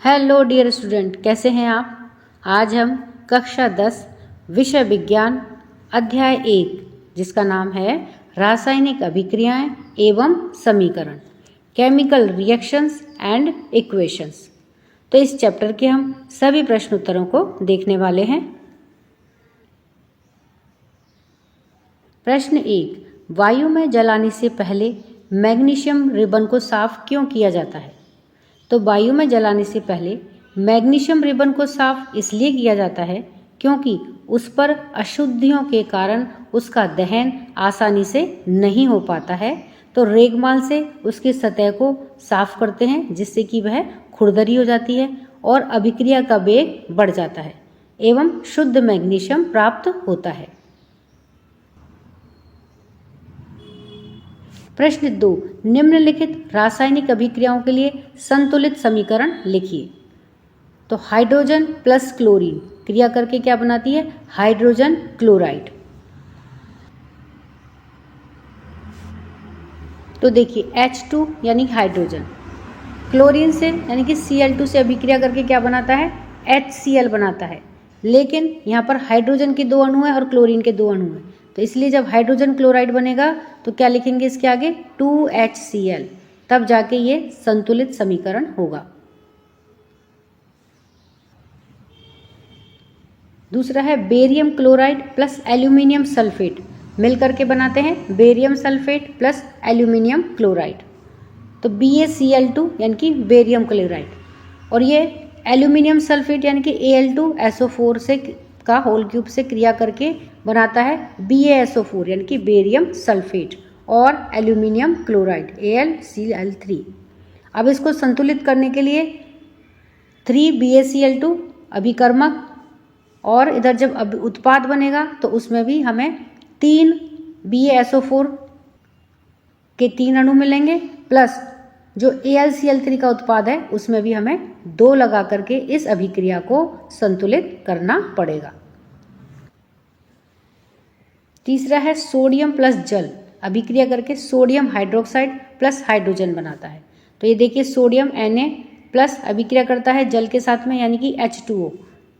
Hello dear student, कैसे हैं आप। आज हम कक्षा 10 विषय विज्ञान अध्याय 1 जिसका नाम है रासायनिक अभिक्रियाएं एवं समीकरण, केमिकल रिएक्शंस एंड इक्वेशंस। तो इस चैप्टर के हम सभी प्रश्न उत्तरों को देखने वाले हैं। प्रश्न 1, वायु में जलाने से पहले मैग्नीशियम रिबन को साफ क्यों किया जाता है। तो वायु में जलाने से पहले मैग्नीशियम रिबन को साफ इसलिए किया जाता है क्योंकि उस पर अशुद्धियों के कारण उसका दहन आसानी से नहीं हो पाता है। तो रेगमाल से उसकी सतह को साफ करते हैं जिससे कि वह खुरदरी हो जाती है और अभिक्रिया का वेग बढ़ जाता है एवं शुद्ध मैग्नीशियम प्राप्त होता है। प्रश्न 2, निम्नलिखित रासायनिक अभिक्रियाओं के लिए संतुलित समीकरण लिखिए। तो हाइड्रोजन प्लस क्लोरीन क्रिया करके क्या बनाती है, हाइड्रोजन क्लोराइड। तो देखिए H2 यानी हाइड्रोजन, क्लोरीन से यानी कि Cl2 से अभिक्रिया करके क्या बनाता है, HCl बनाता है। लेकिन यहाँ पर हाइड्रोजन के 2 अणु हैं और क्लोरीन के 2 अणु हैं, तो इसलिए जब हाइड्रोजन क्लोराइड बनेगा तो क्या लिखेंगे इसके आगे 2HCl, तब जाके ये संतुलित समीकरण होगा। दूसरा है barium chloride plus aluminium sulphate मिलकर के बनाते हैं barium sulphate plus aluminium chloride. तो BaCl2 यानी कि बेरियम क्लोराइड, और ये एल्यूमिनियम सल्फेट यानी कि Al2SO4 से का होल क्यूब से क्रिया करके बनाता है BaSO4 यानी कि बेरियम सल्फेट और एल्यूमिनियम क्लोराइड AlCl3। अब इसको संतुलित करने के लिए 3BaCl2 अभिकर्मक, और इधर जब उत्पाद बनेगा तो उसमें भी हमें 3 BaSO4 के 3 अणु मिलेंगे, प्लस जो AlCl3 का उत्पाद है उसमें भी हमें 2 लगा करके इस अभिक्रिया को संतुलित करना पड़ेगा। तीसरा है सोडियम प्लस जल अभिक्रिया करके सोडियम हाइड्रोक्साइड प्लस हाइड्रोजन बनाता है। तो ये देखिए सोडियम Na प्लस अभिक्रिया करता है जल के साथ में यानी कि H2O,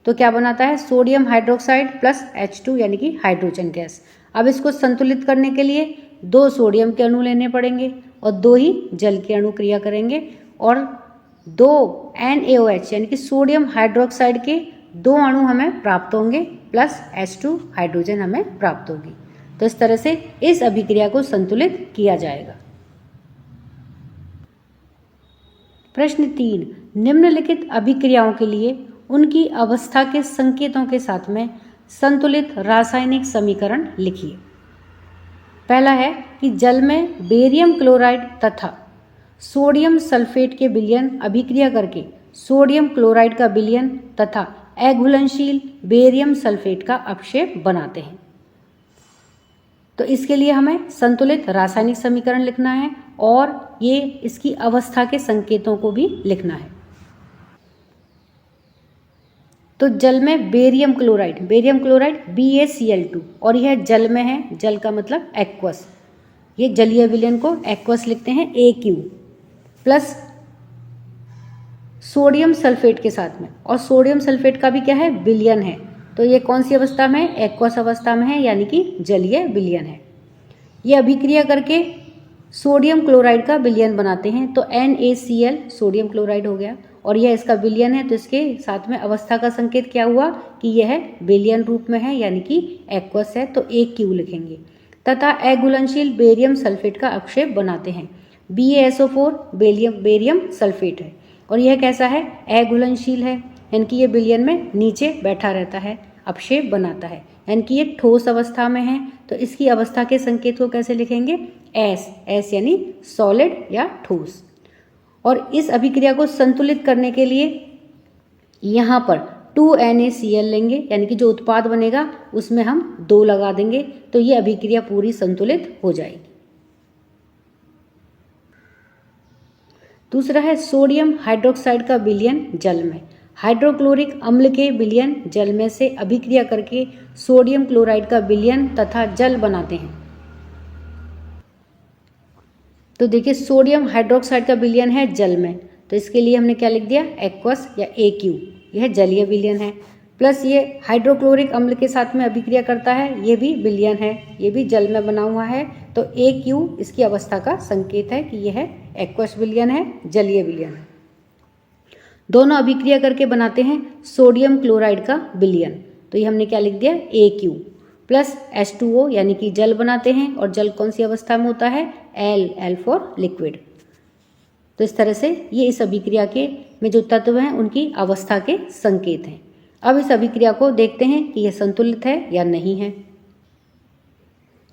तो क्या बनाता है सोडियम हाइड्रोक्साइड प्लस H2 यानी कि हाइड्रोजन गैस। अब इसको संतुलित करने के लिए 2 सोडियम के अणु लेने पड़ेंगे और 2 ही जल के अणु क्रिया करेंगे, और 2 NaOH यानी कि सोडियम हाइड्रोक्साइड के 2 अणु हमें प्राप्त होंगे प्लस H2 हाइड्रोजन हमें प्राप्त होगी। तो इस तरह से इस अभिक्रिया को संतुलित किया जाएगा। प्रश्न 3, निम्नलिखित अभिक्रियाओं के लिए उनकी अवस्था के संकेतों के साथ में संतुलित रासायनिक समीकरण लिखिए। पहला है कि जल में बेरियम क्लोराइड तथा सोडियम सल्फेट के विलयन अभिक्रिया करके सोडियम क्लोराइड का विलयन तथा अघुलनशील बेरियम सल्फेट का अपक्षेप बनाते हैं। तो इसके लिए हमें संतुलित रासायनिक समीकरण लिखना है और ये इसकी अवस्था के संकेतों को भी लिखना है। तो जल में बेरियम क्लोराइड BaCl2, और यह जल में है, जल का मतलब एक्वस, ये जलीय विलयन को एक्वस लिखते हैं AQ, प्लस सोडियम सल्फेट के साथ में, और सोडियम सल्फेट का भी क्या है, विलयन है। तो ये कौन सी अवस्था में है, एक्वस अवस्था में है यानी कि जलीय विलयन है। ये अभिक्रिया करके सोडियम क्लोराइड का विलयन बनाते हैं, तो NaCl सोडियम क्लोराइड हो गया, और यह इसका विलयन है, तो इसके साथ में अवस्था का संकेत क्या हुआ कि यह विलयन रूप में है यानी कि एक्वस है, तो AQ लिखेंगे। तथा अघुलनशील बेरियम सल्फेट का अपक्षेप बनाते हैं, BaSO4 बेरियम सल्फेट है, और यह कैसा है, अघुलनशील है यानी कि ये विलयन में नीचे बैठा रहता है, अपक्षेप बनाता है यानी कि ये ठोस अवस्था में है। तो इसकी अवस्था के संकेत को कैसे लिखेंगे, S यानी सॉलिड या ठोस। और इस अभिक्रिया को संतुलित करने के लिए यहाँ पर 2NaCl लेंगे यानी कि जो उत्पाद बनेगा उसमें हम 2 लगा देंगे, तो ये अभिक्रिया पूरी संतुलित हो जाएगी। दूसरा है सोडियम हाइड्रोक्साइड का विलयन जल में, हाइड्रोक्लोरिक अम्ल के विलयन जल में से अभिक्रिया करके सोडियम क्लोराइड का विलयन तथा जल बनाते हैं। तो देखिए सोडियम हाइड्रोक्साइड का विलयन है जल में, तो इसके लिए हमने क्या लिख दिया, एक्वस या AQ, यह जलीय विलयन है। प्लस ये हाइड्रोक्लोरिक अम्ल के साथ में अभिक्रिया करता है, ये भी विलयन है, ये भी जल में बना हुआ है। तो AQ इसकी अवस्था का संकेत है कि यह एक्वस विलयन है, जलीय विलयन है। दोनों अभिक्रिया करके बनाते हैं सोडियम क्लोराइड का विलयन, तो ये हमने क्या लिख दिया, AQ प्लस H2O यानी कि जल बनाते हैं। और जल कौन सी अवस्था में होता है, L फॉर लिक्विड। तो इस तरह से ये इस अभिक्रिया के में जो तत्व हैं उनकी अवस्था के संकेत हैं। अब इस अभिक्रिया को देखते हैं कि यह संतुलित है या नहीं है।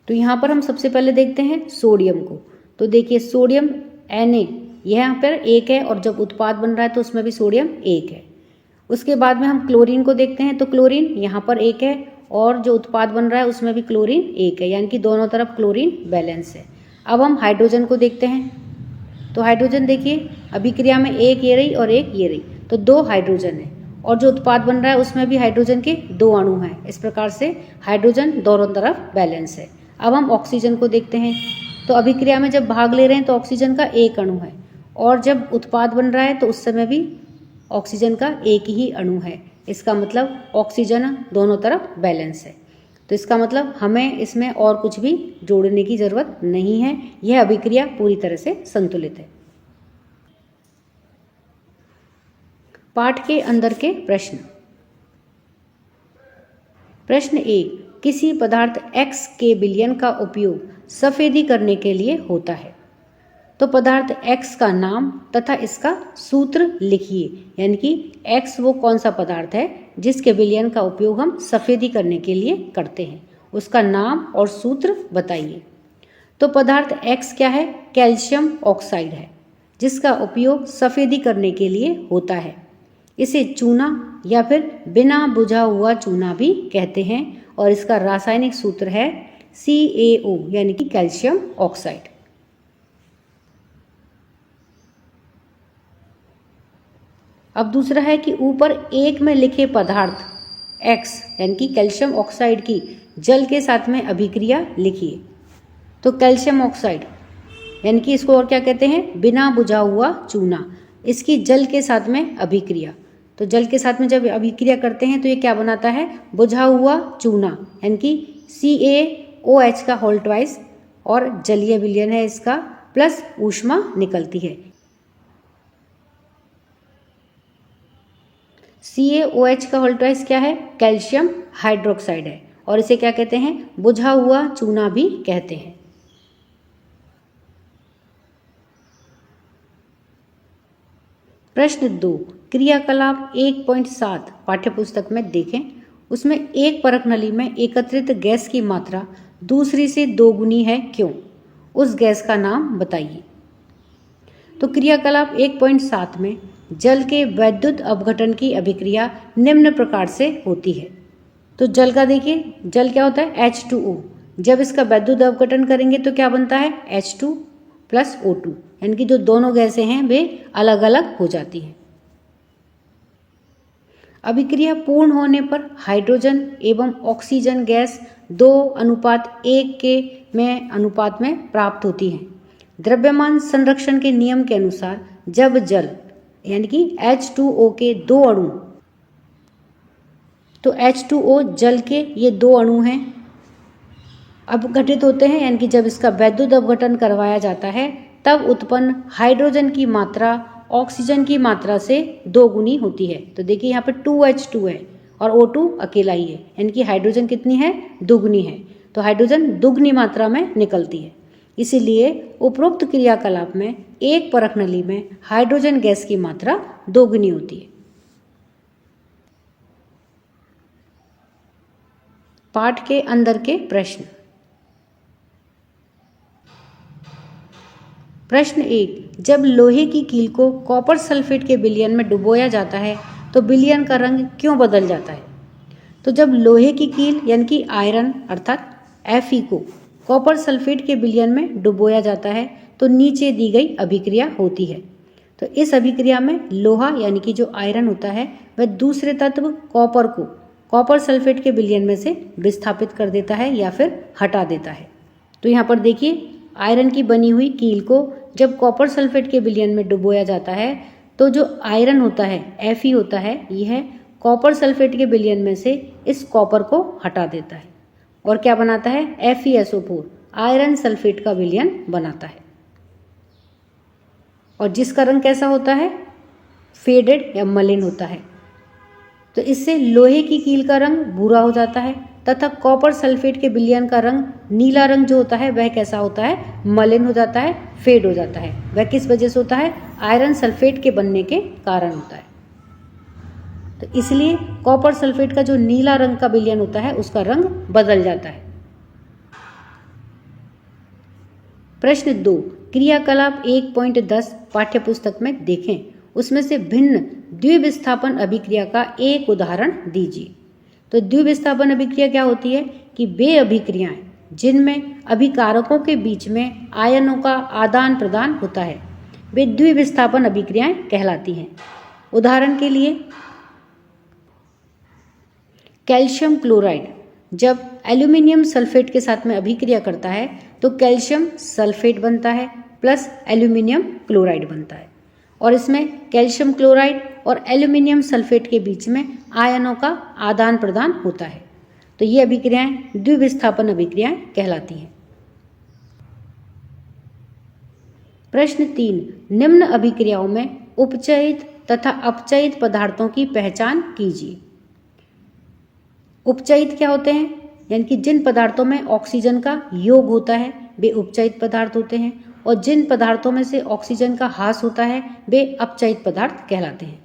तो यहाँ पर हम सबसे पहले देखते हैं सोडियम को। तो देखिए सोडियम Na यहाँ पर 1 है और जब उत्पाद बन रहा है तो उसमें भी सोडियम 1 है। उसके बाद में हम क्लोरीन को देखते हैं, तो क्लोरीन यहाँ पर 1 है और जो उत्पाद बन रहा है उसमें भी क्लोरीन 1 है, यानी कि दोनों तरफ क्लोरीन बैलेंस है। अब हम हाइड्रोजन को देखते हैं, तो हाइड्रोजन देखिए अभिक्रिया में एक ये रही और एक ये रही, तो 2 हाइड्रोजन है और जो उत्पाद बन रहा है उसमें भी हाइड्रोजन के 2 अणु हैं। इस प्रकार से हाइड्रोजन दोनों तरफ बैलेंस है। अब हम ऑक्सीजन को देखते हैं, तो अभिक्रिया में जब भाग ले रहे हैं तो ऑक्सीजन का 1 अणु है और जब उत्पाद बन रहा है तो उस समय भी ऑक्सीजन का 1 ही अणु है। इसका मतलब ऑक्सीजन दोनों तरफ बैलेंस है। तो इसका मतलब हमें इसमें और कुछ भी जोड़ने की जरूरत नहीं है, यह अभिक्रिया पूरी तरह से संतुलित है। पाठ के अंदर के प्रश्न। प्रश्न 1, किसी पदार्थ X के विलयन का उपयोग सफेदी करने के लिए होता है। तो पदार्थ X का नाम तथा इसका सूत्र लिखिए, यानी कि X वो कौन सा पदार्थ है जिसके विलयन का उपयोग हम सफेदी करने के लिए करते हैं, उसका नाम और सूत्र बताइए। तो पदार्थ X क्या है, कैल्शियम ऑक्साइड है, जिसका उपयोग सफेदी करने के लिए होता है। इसे चूना या फिर बिना बुझा हुआ चूना भी कहते हैं और इसका रासायनिक सूत्र है CaO यानी कि कैल्शियम ऑक्साइड। अब दूसरा है कि ऊपर 1 में लिखे पदार्थ X यानी कि कैल्शियम ऑक्साइड की जल के साथ में अभिक्रिया लिखिए। तो कैल्शियम ऑक्साइड यानी कि इसको और क्या कहते हैं, बिना बुझा हुआ चूना, इसकी जल के साथ में अभिक्रिया। तो जल के साथ में जब अभिक्रिया करते हैं तो ये क्या बनाता है, बुझा हुआ चूना, यानी कि CaOH का होल ट्वाइस और जलीय विलयन है इसका, प्लस ऊष्मा निकलती है। CaOH का होल ट्वाइस क्या है, कैल्शियम हाइड्रोक्साइड है और इसे क्या कहते हैं, बुझा हुआ चूना भी कहते हैं। प्रश्न 2, क्रियाकलाप 1.7 पाठ्यपुस्तक में देखें। उसमें एक परख नली में एकत्रित गैस की मात्रा दूसरी से 2 गुनी है, क्यों? उस गैस का नाम बताइए। तो क्रियाकलाप 1.7 में जल के वैद्युत अपघटन की अभिक्रिया निम्न प्रकार से होती है। तो जल का देखिए, जल क्या होता है, H2O। जब इसका वैद्युत अपघटन करेंगे तो क्या बनता है, H2 प्लस O2, यानी कि जो दोनों गैसें हैं वे अलग अलग हो जाती हैं। अभिक्रिया पूर्ण होने पर हाइड्रोजन एवं ऑक्सीजन गैस 2:1 के में अनुपात में प्राप्त होती हैं। द्रव्यमान संरक्षण के नियम के अनुसार जब जल यानी कि H2O के 2 अणु, तो H2O जल के ये 2 अणु हैं, अपघटित होते हैं, यानी कि जब इसका वैद्युत अपघटन करवाया जाता है तब उत्पन्न हाइड्रोजन की मात्रा ऑक्सीजन की मात्रा से 2 गुनी होती है। तो देखिए यहाँ पे 2H2 है और O2 अकेला ही है, यानी कि हाइड्रोजन कितनी है, दुगनी है। तो हाइड्रोजन दुगनी मात्रा में निकलती है। इसीलिए उपरोक्त क्रियाकलाप में एक परख नली में हाइड्रोजन गैस की मात्रा 2 गुनी होती है। पाठ के अंदर के प्रश्न। प्रश्न 1, जब लोहे की कील को कॉपर सल्फेट के विलयन में डुबोया जाता है तो विलयन का रंग क्यों बदल जाता है? तो जब लोहे की कील यानी कि आयरन अर्थात Fe को कॉपर सल्फेट के विलयन में डुबोया जाता है तो नीचे दी गई अभिक्रिया होती है। तो इस अभिक्रिया में लोहा यानी कि जो आयरन होता है वह दूसरे तत्व कॉपर को कॉपर सल्फेट के विलयन में से विस्थापित कर देता है या फिर हटा देता है। तो यहाँ पर देखिए, आयरन की बनी हुई कील को जब कॉपर सल्फेट के विलयन में डुबोया जाता है तो जो आयरन होता है Fe होता है, यह कॉपर सल्फेट के विलयन में से इस कॉपर को हटा देता है और क्या बनाता है FeSO4 आयरन सल्फेट का विलयन बनाता है। और जिसका रंग कैसा होता है, फेडेड या मलिन होता है। तो इससे लोहे की कील का रंग भूरा हो जाता है तथा कॉपर सल्फेट के विलयन का रंग नीला रंग जो होता है वह कैसा होता है, मलिन हो जाता है, फेड हो जाता है। वह किस वजह से होता है, आयरन सल्फेट के बनने के कारण होता है। तो इसलिए कॉपर सल्फेट का जो नीला रंग का विलयन होता है उसका रंग बदल जाता है। प्रश्न 2, क्रियाकलाप 1.10 पाठ्यपुस्तक में देखें, उसमें से भिन्न द्विविस्थापन अभिक्रिया का एक उदाहरण दीजिए। तो द्विविस्थापन अभिक्रिया क्या होती है कि वे अभिक्रियाएं जिनमें अभिकारकों के बीच में आयनों का आदान प्रदान होता है वे द्विविस्थापन अभिक्रियाएं कहलाती हैं। उदाहरण के लिए कैल्शियम क्लोराइड जब एल्यूमिनियम सल्फेट के साथ में अभिक्रिया करता है तो कैल्शियम सल्फेट बनता है प्लस एल्यूमिनियम क्लोराइड बनता है। और इसमें कैल्शियम क्लोराइड और एल्यूमिनियम सल्फेट के बीच में आयनों का आदान प्रदान होता है। तो ये अभिक्रियाएं द्विविस्थापन अभिक्रियाएं कहलाती हैं। प्रश्न 3, निम्न अभिक्रियाओं में उपचयित तथा अपचयित पदार्थों की पहचान कीजिए। उपचयित क्या होते हैं, यानी कि जिन पदार्थों में ऑक्सीजन का योग होता है वे उपचयित पदार्थ होते हैं और जिन पदार्थों में से ऑक्सीजन का ह्रास होता है वे अपचयित पदार्थ कहलाते हैं।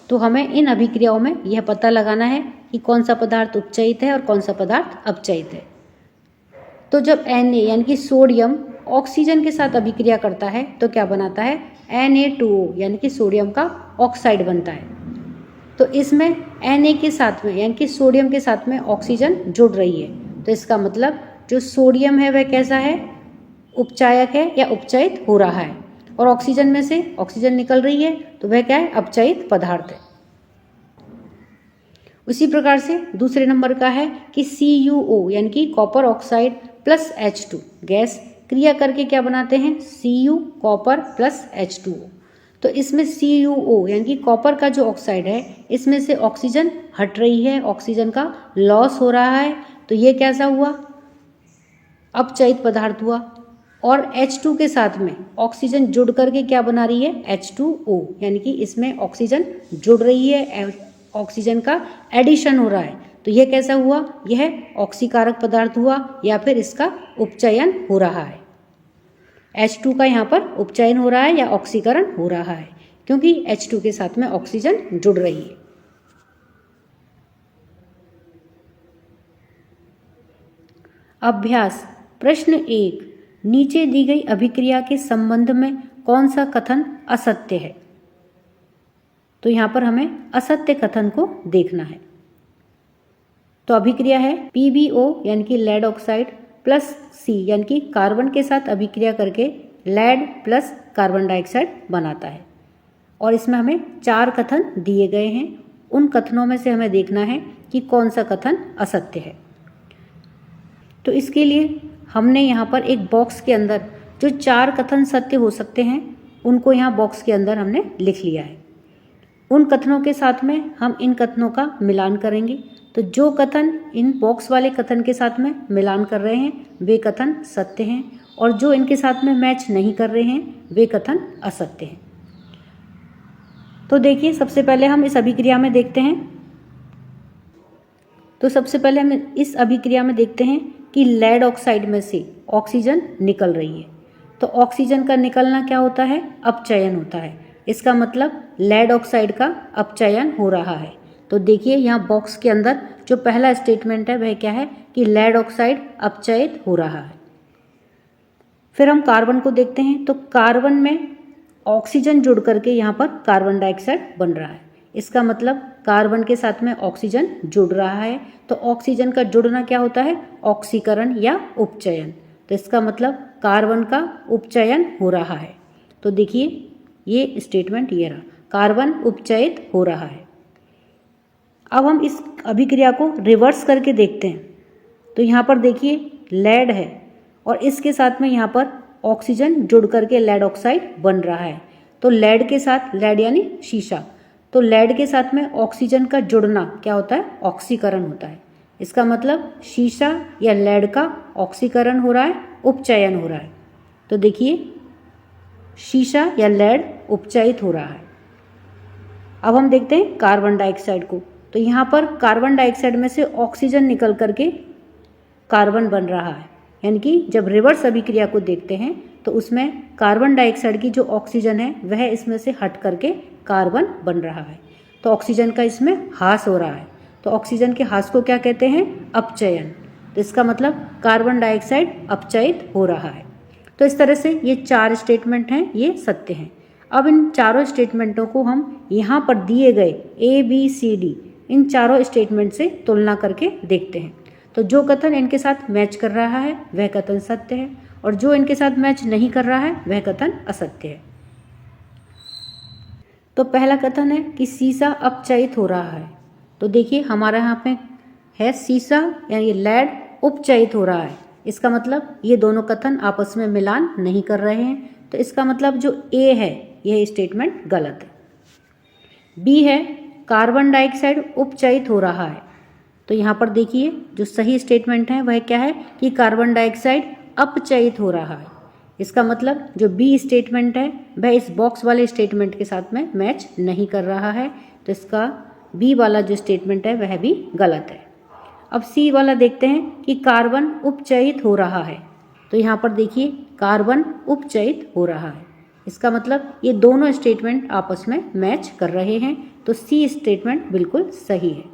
तो हमें इन अभिक्रियाओं में यह पता लगाना है कि कौन सा पदार्थ उपचयित है और कौन सा पदार्थ अपचयित है। तो जब Na यानी कि सोडियम ऑक्सीजन के साथ अभिक्रिया करता है तो क्या बनाता है, Na2O यानी कि सोडियम का ऑक्साइड बनता है। तो इसमें Na के साथ में यानी कि सोडियम के साथ में ऑक्सीजन जुड़ रही है। तो इसका मतलब जो सोडियम है वह कैसा है, उपचायक है या उपचयित हो रहा है। और ऑक्सीजन में से ऑक्सीजन निकल रही है तो वह क्या है, अपचयित पदार्थ है। उसी प्रकार से दूसरे नंबर का है कि CuO यानी कि copper oxide plus H2 gas क्रिया करके क्या बनाते हैं, Cu कॉपर प्लस H2O। तो इसमें CuO यानी कि कॉपर का जो ऑक्साइड है इसमें से ऑक्सीजन हट रही है, ऑक्सीजन का लॉस हो रहा है। तो ये कैसा हुआ, अपचयित पदार्थ हुआ। और H2 के साथ में ऑक्सीजन जुड़ करके क्या बना रही है, H2O यानी कि इसमें ऑक्सीजन जुड़ रही है, ऑक्सीजन का एडिशन हो रहा है। तो यह कैसा हुआ, यह ऑक्सीकारक पदार्थ हुआ या फिर इसका उपचयन हो रहा है। H2 का यहाँ पर उपचयन हो रहा है या ऑक्सीकरण हो रहा है क्योंकि H2 के साथ में ऑक्सीजन जुड़ रही है। अभ्यास प्रश्न 1, नीचे दी गई अभिक्रिया के संबंध में कौन सा कथन असत्य है। तो यहाँ पर हमें असत्य कथन को देखना है। तो अभिक्रिया है PbO यानी कि लेड ऑक्साइड प्लस C यानी कि कार्बन के साथ अभिक्रिया करके लेड प्लस कार्बन डाइऑक्साइड बनाता है। और इसमें हमें 4 कथन दिए गए हैं। उन कथनों में से हमें देखना है कि कौन सा कथन असत्य है। तो इसके लिए हमने यहाँ पर एक बॉक्स के अंदर जो 4 कथन सत्य हो सकते हैं उनको यहाँ बॉक्स के अंदर हमने लिख लिया है। उन कथनों के साथ में हम इन कथनों का मिलान करेंगे। तो जो कथन इन बॉक्स वाले कथन के साथ में मिलान कर रहे हैं वे कथन सत्य हैं और जो इनके साथ में मैच नहीं कर रहे हैं वे कथन असत्य हैं। तो देखिए, सबसे पहले हम इस अभिक्रिया में देखते हैं। तो सबसे पहले हम इस अभिक्रिया में देखते हैं कि लेड ऑक्साइड में से ऑक्सीजन निकल रही है। तो ऑक्सीजन का निकलना क्या होता है, अपचयन होता है। इसका मतलब लेड ऑक्साइड का अपचयन हो रहा है। तो देखिए यहाँ बॉक्स के अंदर जो पहला स्टेटमेंट है वह क्या है कि लेड ऑक्साइड अपचयित हो रहा है। फिर हम कार्बन को देखते हैं। तो कार्बन में ऑक्सीजन जुड़ करके यहाँ पर कार्बन डाइऑक्साइड बन रहा है। इसका मतलब कार्बन के साथ में ऑक्सीजन जुड़ रहा है। तो ऑक्सीजन का जुड़ना क्या होता है, ऑक्सीकरण या उपचयन। तो इसका मतलब कार्बन का उपचयन हो रहा है। तो देखिए ये स्टेटमेंट ये रहा, कार्बन उपचयित हो रहा है। अब हम इस अभिक्रिया को रिवर्स करके देखते हैं। तो यहाँ पर देखिए लेड है और इसके साथ में यहाँ पर ऑक्सीजन जुड़ करके लेड ऑक्साइड बन रहा है। तो लेड के साथ, लेड यानी शीशा, तो लेड के साथ में ऑक्सीजन का जुड़ना क्या होता है? ऑक्सीकरण होता है। इसका मतलब शीशा या लेड का ऑक्सीकरण हो रहा है, उपचयन हो रहा है। तो देखिए शीशा या लेड उपचयित हो रहा है। अब हम देखते हैं कार्बन डाइऑक्साइड को। तो यहाँ पर कार्बन डाइऑक्साइड में से ऑक्सीजन निकल करके कार्बन बन रहा है, यानी कि जब रिवर्स अभिक्रिया को देखते हैं तो उसमें कार्बन डाइऑक्साइड की जो ऑक्सीजन है वह इसमें से हट करके कार्बन बन रहा है। तो ऑक्सीजन का इसमें ह्रास हो रहा है। तो ऑक्सीजन के ह्रास को क्या कहते हैं? अपचयन। तो इसका मतलब कार्बन डाइऑक्साइड अपचयित हो रहा है। तो इस तरह से ये 4 स्टेटमेंट हैं, ये सत्य हैं। अब इन चारों स्टेटमेंटों को हम यहाँ पर दिए गए ABCD इन चारों स्टेटमेंट से तुलना करके देखते हैं। तो जो कथन इनके साथ मैच कर रहा है वह कथन सत्य है, और जो इनके साथ मैच नहीं कर रहा है वह कथन असत्य है। तो पहला कथन है कि शीशा अपचयित हो रहा है। तो देखिए हमारा यहाँ पे है शीशा यानी लेड उपचयित हो रहा है। इसका मतलब ये दोनों कथन आपस में मिलान नहीं कर रहे हैं। तो इसका मतलब जो A है यह स्टेटमेंट गलत है। B है कार्बन डाइऑक्साइड उपचयित हो रहा है। तो यहाँ पर देखिए जो सही स्टेटमेंट है वह क्या है कि कार्बन डाइऑक्साइड अपचयित हो रहा है। इसका मतलब जो B स्टेटमेंट है वह इस बॉक्स वाले स्टेटमेंट के साथ में मैच नहीं कर रहा है। तो इसका B वाला जो स्टेटमेंट है वह भी गलत है। अब C वाला देखते हैं कि कार्बन उपचयित हो रहा है। तो यहाँ पर देखिए कार्बन उपचयित हो रहा है। इसका मतलब ये दोनों स्टेटमेंट आपस में मैच कर रहे हैं। तो C स्टेटमेंट बिल्कुल सही है।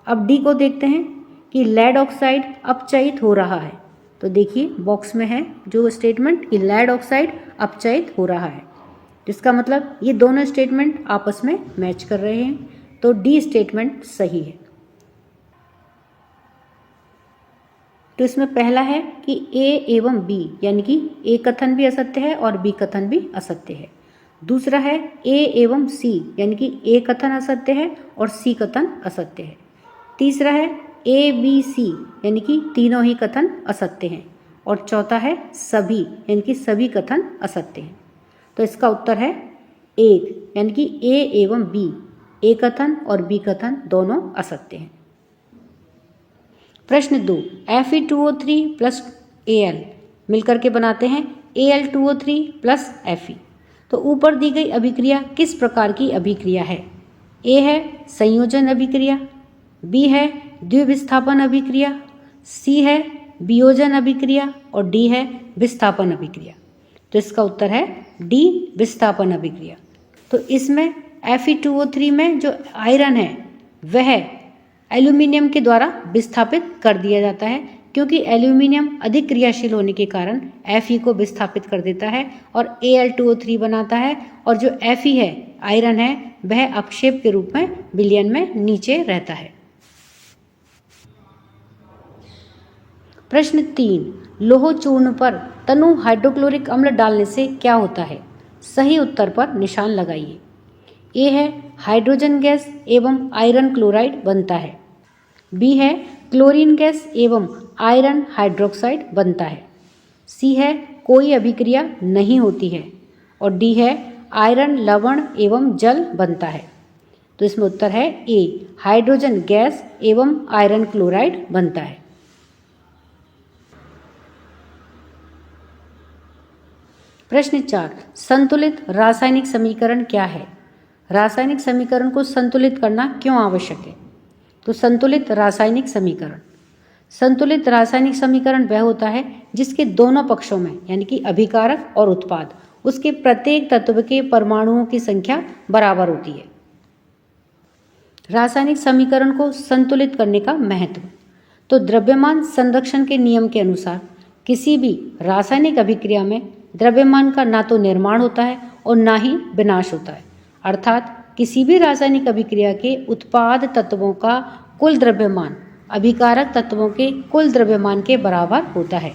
अब D को देखते हैं कि लेड ऑक्साइड अपचयित हो रहा है। तो देखिए बॉक्स में है जो स्टेटमेंट कि लेड ऑक्साइड अपचयित हो रहा है। इसका मतलब ये दोनों स्टेटमेंट आपस में मैच कर रहे हैं। तो D स्टेटमेंट सही है। तो इसमें पहला है कि A एवं B यानी कि A कथन भी असत्य है और B कथन भी असत्य है। दूसरा है A एवं C यानी कि A कथन असत्य है और C कथन असत्य है। तीसरा है ABC यानी कि तीनों ही कथन असत्य हैं। और चौथा है सभी यानी कि सभी कथन असत्य हैं। तो इसका उत्तर है 1 यानी कि A एवं B, A कथन और B कथन दोनों असत्य हैं। प्रश्न 2, Fe2O3 प्लस Al मिलकर के बनाते हैं Al2O3 प्लस Fe। तो ऊपर दी गई अभिक्रिया किस प्रकार की अभिक्रिया है? A है संयोजन अभिक्रिया, B है द्विविस्थापन अभिक्रिया, C है वियोजन अभिक्रिया और D है विस्थापन अभिक्रिया। तो इसका उत्तर है D विस्थापन अभिक्रिया। तो इसमें Fe2O3 में जो आयरन है वह एल्यूमिनियम के द्वारा विस्थापित कर दिया जाता है, क्योंकि एल्यूमिनियम अधिक क्रियाशील होने के कारण Fe को विस्थापित कर देता है और Al2O3 बनाता है। और जो Fe है आयरन है वह अपक्षेप के रूप में विलयन में नीचे रहता है। प्रश्न 3, लोह चूर्ण पर तनु हाइड्रोक्लोरिक अम्ल डालने से क्या होता है? सही उत्तर पर निशान लगाइए। A है हाइड्रोजन गैस एवं आयरन क्लोराइड बनता है। B है क्लोरीन गैस एवं आयरन हाइड्रोक्साइड बनता है। C है कोई अभिक्रिया नहीं होती है। और D है आयरन लवण एवं जल बनता है। तो इसमें उत्तर है A हाइड्रोजन गैस एवं आयरन क्लोराइड बनता है। प्रश्न 4, संतुलित रासायनिक समीकरण क्या है? रासायनिक समीकरण को संतुलित करना क्यों आवश्यक है? तो संतुलित रासायनिक समीकरण वह होता है जिसके दोनों पक्षों में यानी कि अभिकारक और उत्पाद उसके प्रत्येक तत्व के परमाणुओं की संख्या बराबर होती है। रासायनिक समीकरण को संतुलित करने का महत्व। तो द्रव्यमान संरक्षण के नियम के अनुसार किसी भी रासायनिक अभिक्रिया में द्रव्यमान का ना तो निर्माण होता है और ना ही विनाश होता है। अर्थात किसी भी रासायनिक अभिक्रिया के उत्पाद तत्वों का कुल द्रव्यमान अभिकारक तत्वों के कुल द्रव्यमान के बराबर होता है।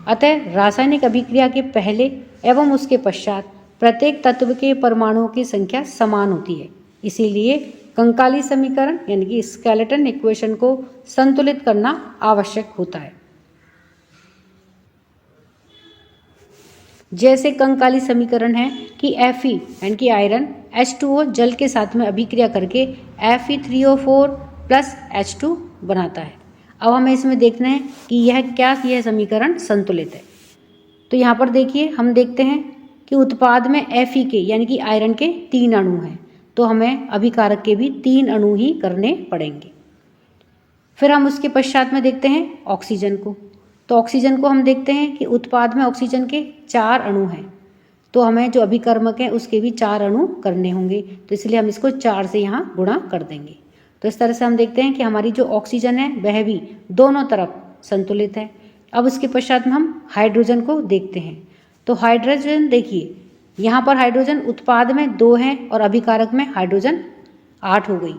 अतः रासायनिक अभिक्रिया के पहले एवं उसके पश्चात प्रत्येक तत्व के परमाणुओं की संख्या समान होती है। इसीलिए कंकाली समीकरण यानी कि स्केलेटन इक्वेशन को संतुलित करना आवश्यक होता है। जैसे कंकाली समीकरण है कि Fe यानी कि आयरन H2O जल के साथ में अभिक्रिया करके Fe3O4 प्लस H2 बनाता है। अब हमें इसमें देखना है कि यह समीकरण संतुलित है। तो यहाँ पर देखिए, हम देखते हैं कि उत्पाद में Fe के यानी कि आयरन के 3 अणु हैं, तो हमें अभिकारक के भी 3 अणु ही करने पड़ेंगे। फिर हम उसके पश्चात में देखते हैं ऑक्सीजन को। तो ऑक्सीजन को हम देखते हैं कि उत्पाद में ऑक्सीजन के 4 अणु हैं, तो हमें जो अभिकर्मक है उसके भी 4 अणु करने होंगे, तो इसलिए हम इसको 4 से यहाँ गुणा कर देंगे। तो इस तरह से हम देखते हैं कि हमारी जो ऑक्सीजन है वह भी दोनों तरफ संतुलित है। अब उसके पश्चात में हम हाइड्रोजन को देखते हैं। तो हाइड्रोजन देखिए, यहाँ पर हाइड्रोजन उत्पाद में 2 हैं और अभिकारक में हाइड्रोजन 8 हो गई।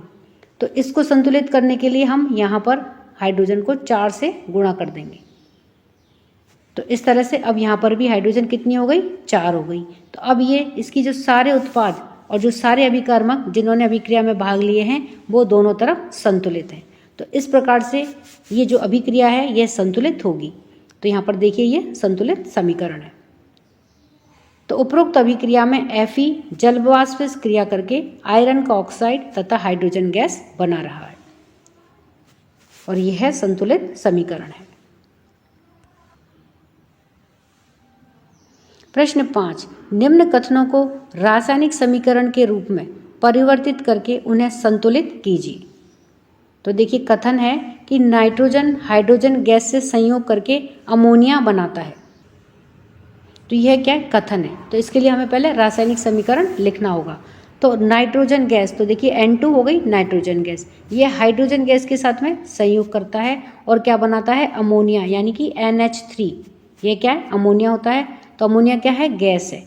तो इसको संतुलित करने के लिए हम यहाँ पर हाइड्रोजन को 4 से गुणा कर देंगे। तो इस तरह से अब यहाँ पर भी हाइड्रोजन कितनी हो गई, 4 हो गई। तो अब ये इसकी जो सारे उत्पाद और जो सारे अभिकर्मक जिन्होंने अभिक्रिया में भाग लिए हैं वो दोनों तरफ संतुलित हैं। तो इस प्रकार से ये जो अभिक्रिया है यह संतुलित होगी। तो यहाँ पर देखिए ये संतुलित समीकरण है। तो उपरोक्त अभिक्रिया में Fe जल वाष्प क्रिया करके आयरन का ऑक्साइड तथा हाइड्रोजन गैस बना रहा है और यह संतुलित समीकरण है। प्रश्न 5, निम्न कथनों को रासायनिक समीकरण के रूप में परिवर्तित करके उन्हें संतुलित कीजिए। तो देखिए, कथन है कि नाइट्रोजन हाइड्रोजन गैस से संयोग करके अमोनिया बनाता है। तो यह क्या कथन है, तो इसके लिए हमें पहले रासायनिक समीकरण लिखना होगा। तो नाइट्रोजन गैस, तो देखिए N2 हो गई नाइट्रोजन गैस, यह हाइड्रोजन गैस के साथ में संयोग करता है और क्या बनाता है, अमोनिया यानी कि NH3। यह क्या है, अमोनिया होता है। तो अमोनिया क्या है, गैस है,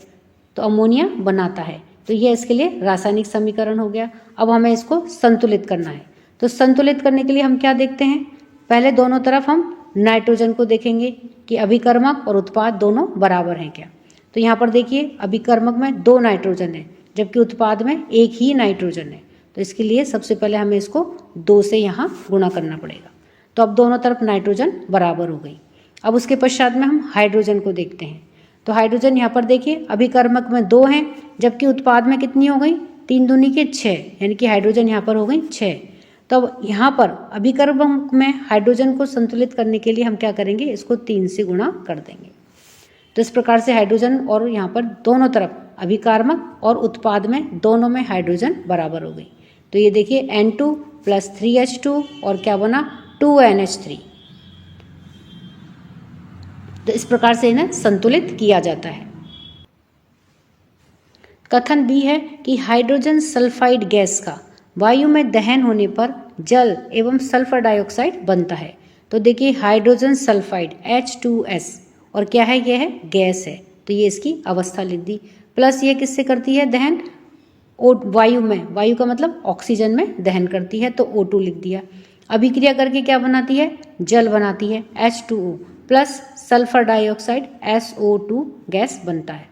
तो अमोनिया बनाता है। तो यह इसके लिए रासायनिक समीकरण हो गया। अब हमें इसको संतुलित करना है। तो संतुलित करने के लिए हम क्या देखते हैं, पहले दोनों तरफ हम नाइट्रोजन को देखेंगे कि अभिकर्मक और उत्पाद दोनों बराबर हैं क्या। तो यहाँ पर देखिए, अभिकर्मक में 2 नाइट्रोजन है जबकि उत्पाद में 1 ही नाइट्रोजन है। तो इसके लिए सबसे पहले हमें इसको 2 से यहाँ गुणा करना पड़ेगा। तो अब दोनों तरफ नाइट्रोजन बराबर हो गई। अब उसके पश्चात में हम हाइड्रोजन को देखते हैं। तो हाइड्रोजन यहाँ पर देखिए, अभिकर्मक में 2 हैं जबकि उत्पाद में कितनी हो गई, 3 दूनी के 6, यानी कि हाइड्रोजन यहाँ पर हो गई 6। तो अब यहाँ पर अभिकर्मक में हाइड्रोजन को संतुलित करने के लिए हम क्या करेंगे, इसको 3 से गुणा कर देंगे। तो इस प्रकार से हाइड्रोजन और यहाँ पर दोनों तरफ अभिकर्मक और उत्पाद में दोनों में हाइड्रोजन बराबर हो गई। तो ये देखिए N2 प्लस 3H2 और क्या बना, 2NH3। तो इस प्रकार से इन्हें संतुलित किया जाता है। कथन B है कि हाइड्रोजन सल्फाइड गैस का वायु में दहन होने पर जल एवं सल्फर डाइऑक्साइड बनता है। तो देखिए, हाइड्रोजन सल्फाइड H2S और क्या है, यह है गैस है, तो ये इसकी अवस्था लिख दी। प्लस ये किससे करती है दहन, वायु में, वायु का मतलब ऑक्सीजन में दहन करती है, तो O2 लिख दिया। अभिक्रिया करके क्या बनाती है, जल बनाती है H2O plus sulphur dioxide SO2 gas बनता है।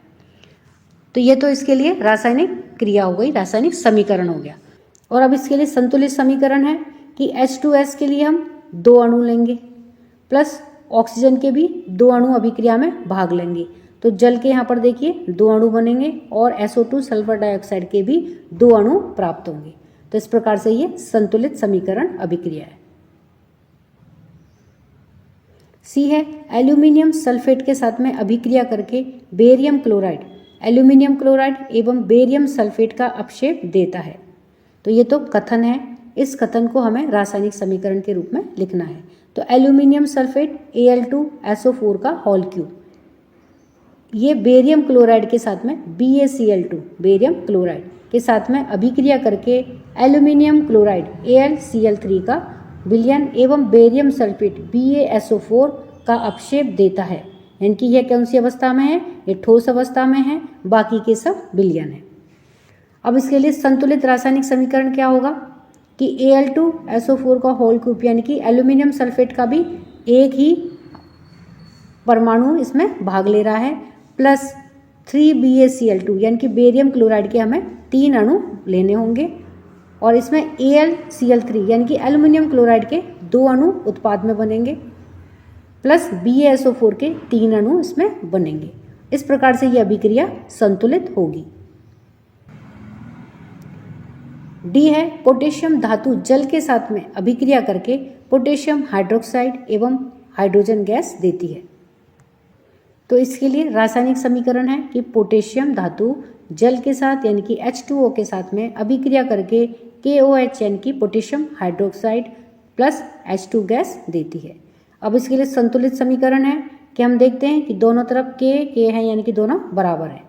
तो ये तो इसके लिए रासायनिक क्रिया हो गई, रासायनिक समीकरण हो गया। और अब इसके लिए संतुलित समीकरण है कि H2S के लिए हम 2 अणु लेंगे प्लस ऑक्सीजन के भी 2 अणु अभिक्रिया में भाग लेंगे। तो जल के यहाँ पर देखिए 2 अणु बनेंगे और SO2 सल्फर डाइऑक्साइड के भी 2 अणु प्राप्त होंगे। तो इस प्रकार से ये संतुलित समीकरण अभिक्रिया है। सी है, एल्यूमिनियम सल्फेट के साथ में अभिक्रिया करके बेरियम क्लोराइड एल्यूमिनियम क्लोराइड एवं बेरियम सल्फेट का अपक्षेप देता है। तो ये तो कथन है, इस कथन को हमें रासायनिक समीकरण के रूप में लिखना है। तो एल्यूमिनियम सल्फेट Al2SO4 का होल क्यूब, ये बेरियम क्लोराइड के साथ में BaCl2 बेरियम क्लोराइड के साथ में अभिक्रिया करके एल्यूमिनियम क्लोराइड AlCl3 का विलयन एवं बेरियम सल्फेट BaSO4 का अपक्षेप देता है। यानी कि यह कौन सी अवस्था में है, ये ठोस अवस्था में है, बाकी के सब विलयन है। अब इसके लिए संतुलित रासायनिक समीकरण क्या होगा कि Al2SO4 का होल क्यूब यानी कि एल्यूमिनियम सल्फेट का भी एक ही परमाणु इसमें भाग ले रहा है प्लस 3BaCl2 यानी कि बेरियम क्लोराइड के हमें 3 अणु लेने होंगे और इसमें AlCl3 यानी कि एल्यूमिनियम क्लोराइड के 2 अणु उत्पाद में बनेंगे प्लस BaSO4 के 3 अणु इसमें बनेंगे। इस प्रकार से यह अभिक्रिया संतुलित होगी। डी है, पोटेशियम धातु जल के साथ में अभिक्रिया करके पोटेशियम हाइड्रोक्साइड एवं हाइड्रोजन गैस देती है। तो इसके लिए रासायनिक समीकरण है कि पोटेशियम धातु जल के साथ यानी कि H2O के साथ में अभिक्रिया करके KOH यानी कि potassium hydroxide plus H2 gas देती है। अब इसके लिए संतुलित समीकरण है कि हम देखते हैं कि दोनों तरफ K है यानी कि दोनों बराबर है,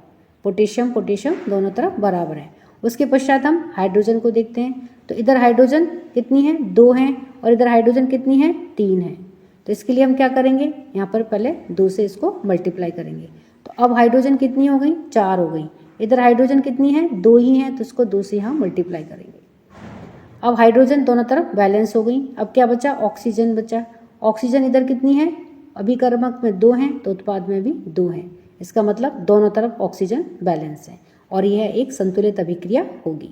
पोटेशियम पोटेशियम दोनों तरफ बराबर है। उसके पश्चात हम हाइड्रोजन को देखते हैं, तो इधर हाइड्रोजन कितनी है, 2 हैं, और इधर हाइड्रोजन कितनी है, 3 है। तो इसके लिए हम क्या करेंगे, यहाँ पर पहले 2 से इसको मल्टीप्लाई करेंगे। तो अब हाइड्रोजन कितनी हो गई, 4 हो गई। इधर हाइड्रोजन कितनी है, 2 ही है, तो इसको 2 से यहाँ मल्टीप्लाई करेंगे। अब हाइड्रोजन दोनों तरफ बैलेंस हो गई। अब क्या बचा, ऑक्सीजन बचा। ऑक्सीजन इधर कितनी है, अभिकर्मक में 2 हैं तो उत्पाद में भी 2 हैं। इसका मतलब दोनों तरफ ऑक्सीजन बैलेंस है और यह एक संतुलित अभिक्रिया होगी,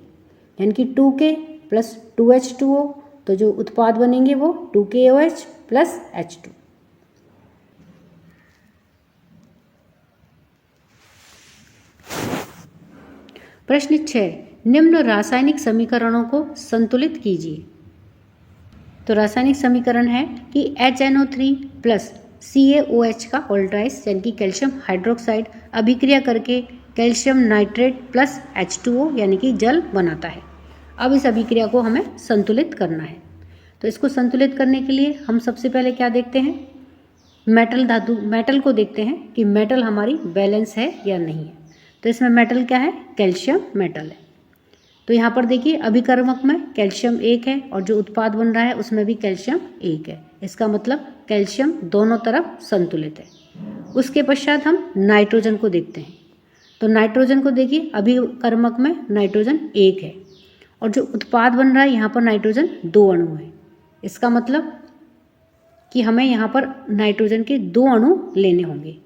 यानी कि 2K प्लस 2H2O, तो जो उत्पाद बनेंगे वो 2KOH प्लस H2। प्रश्न 6, निम्न रासायनिक समीकरणों को संतुलित कीजिए। तो रासायनिक समीकरण है कि HNO3 प्लस CaOH का ऑल्ट्राइस यानी कि कैल्शियम हाइड्रोक्साइड अभिक्रिया करके कैल्शियम नाइट्रेट प्लस H2O यानी कि जल बनाता है। अब इस अभिक्रिया को हमें संतुलित करना है। तो इसको संतुलित करने के लिए हम सबसे पहले क्या देखते हैं, मेटल को देखते हैं कि मेटल हमारी बैलेंस है या नहीं है। तो इसमें मेटल क्या है, कैल्शियम मेटल है। तो यहाँ पर देखिए अभिकर्मक में कैल्शियम 1 है और जो उत्पाद बन रहा है उसमें भी कैल्शियम 1 है। इसका मतलब कैल्शियम दोनों तरफ संतुलित है। उसके पश्चात हम नाइट्रोजन को देखते हैं। तो नाइट्रोजन को देखिए अभिकर्मक में नाइट्रोजन 1 है और जो उत्पाद बन रहा है यहाँ पर नाइट्रोजन 2 अणु है। इसका मतलब कि हमें यहाँ पर नाइट्रोजन के 2 अणु लेने होंगे,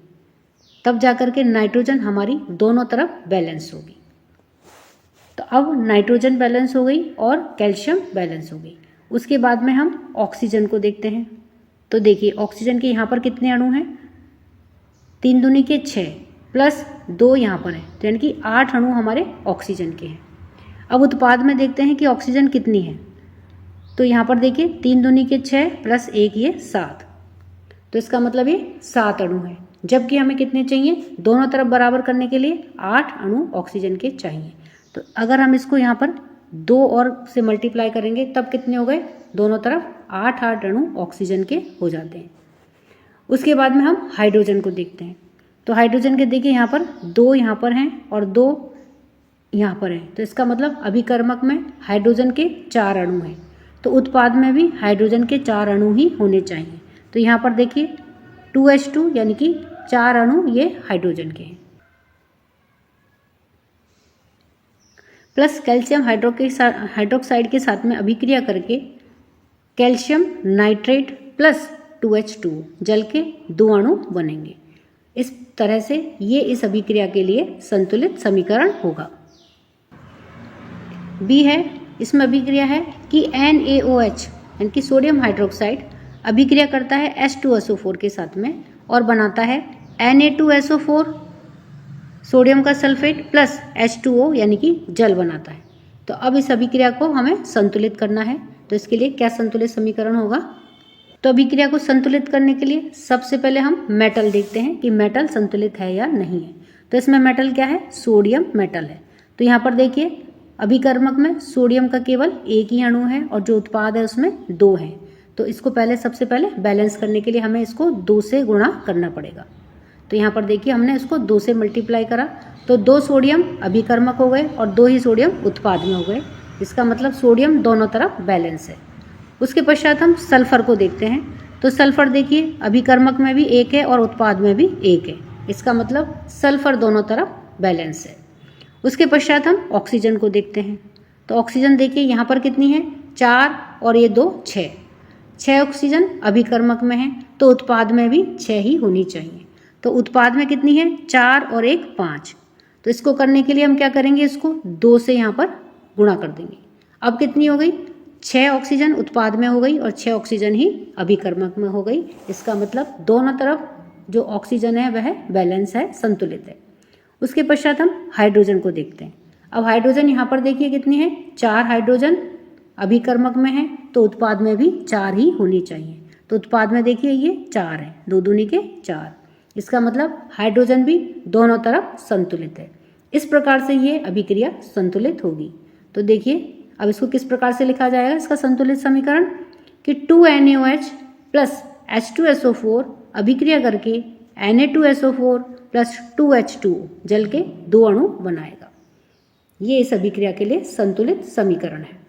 तब जाकर के नाइट्रोजन हमारी दोनों तरफ बैलेंस होगी। तो अब नाइट्रोजन बैलेंस हो गई और कैल्शियम बैलेंस हो गई। उसके बाद में हम ऑक्सीजन को देखते हैं। तो देखिए ऑक्सीजन के यहाँ पर कितने अणु हैं, 3 दूनी के 6 प्लस 2 यहाँ पर है, तो यानी कि 8 अणु हमारे ऑक्सीजन के हैं। अब उत्पाद में देखते हैं कि ऑक्सीजन कितनी है। तो यहाँ पर देखिए 3 दूनी के 6 प्लस 1 ये 7, तो इसका मतलब ये 7 अणु है। जबकि हमें कितने चाहिए, दोनों तरफ बराबर करने के लिए 8 अणु ऑक्सीजन के चाहिए। तो अगर हम इसको यहाँ पर 2 और से मल्टीप्लाई करेंगे तब कितने हो गए, दोनों तरफ 8 अणु ऑक्सीजन के हो जाते हैं। उसके बाद में हम हाइड्रोजन को देखते हैं। तो हाइड्रोजन के देखिए यहाँ पर 2 यहाँ पर हैं और 2 यहाँ पर हैं, तो इसका मतलब अभिकर्मक में हाइड्रोजन के 4 अणु हैं। तो उत्पाद में भी हाइड्रोजन के 4 अणु ही होने चाहिए। तो यहाँ पर देखिए 2H2 यानी कि 4 अणु ये हाइड्रोजन के हैं, प्लस कैल्शियम हाइड्रोक्साइड के साथ में अभिक्रिया करके कैल्शियम नाइट्रेट प्लस 2H2 जल के 2 अणु बनेंगे। इस तरह से ये इस अभिक्रिया के लिए संतुलित समीकरण होगा। बी है, इसमें अभिक्रिया है कि NaOH यानी कि सोडियम हाइड्रोक्साइड अभिक्रिया करता है H2SO4 के साथ में और बनाता है Na2SO4 सोडियम का सल्फेट प्लस H2O यानी कि जल बनाता है। तो अब इस अभिक्रिया को हमें संतुलित करना है। तो इसके लिए क्या संतुलित समीकरण होगा, तो अभिक्रिया को संतुलित करने के लिए सबसे पहले हम मेटल देखते हैं कि मेटल संतुलित है या नहीं है। तो इसमें मेटल क्या है, सोडियम मेटल है। तो यहाँ पर देखिए अभिकर्मक में सोडियम का केवल 1 ही अणु है और जो उत्पाद है उसमें 2 है। तो इसको सबसे पहले बैलेंस करने के लिए हमें इसको 2 से गुणा करना पड़ेगा। तो यहाँ पर देखिए हमने इसको 2 से मल्टीप्लाई करा तो 2 सोडियम अभिकर्मक हो गए और 2 ही सोडियम उत्पाद में हो गए। इसका मतलब सोडियम दोनों तरफ बैलेंस है। उसके पश्चात हम सल्फर को देखते हैं। तो सल्फर देखिए अभिकर्मक में भी 1 है और उत्पाद में भी 1 है। इसका मतलब सल्फर दोनों तरफ बैलेंस है। उसके पश्चात हम ऑक्सीजन को देखते हैं। तो ऑक्सीजन देखिए यहाँ पर कितनी है, 4 और ये 2 6 ऑक्सीजन अभिकर्मक में है, तो उत्पाद में भी 6 ही होनी चाहिए। तो उत्पाद में कितनी है, 4 और 1 5। तो इसको करने के लिए हम क्या करेंगे, इसको 2 से यहाँ पर गुणा कर देंगे। अब कितनी हो गई, 6 ऑक्सीजन उत्पाद में हो गई और 6 ऑक्सीजन ही अभिकर्मक में हो गई। इसका मतलब दोनों तरफ जो ऑक्सीजन है वह बैलेंस है, संतुलित है। उसके पश्चात हम हाइड्रोजन को देखते हैं। अब हाइड्रोजन यहाँ पर देखिए कितनी है, 4 हाइड्रोजन अभिकर्मक में है, तो उत्पाद में भी 4 ही होनी चाहिए। तो उत्पाद में देखिए ये 4 है, 2 दूनी के 4। इसका मतलब हाइड्रोजन भी दोनों तरफ संतुलित है। इस प्रकार से ये अभिक्रिया संतुलित होगी। तो देखिए अब इसको किस प्रकार से लिखा जाएगा, इसका संतुलित समीकरण कि 2NaOH प्लस H2SO4 अभिक्रिया करके Na2SO4 प्लस 2H2O जल के 2 अणु बनाएगा। ये इस अभिक्रिया के लिए संतुलित समीकरण है।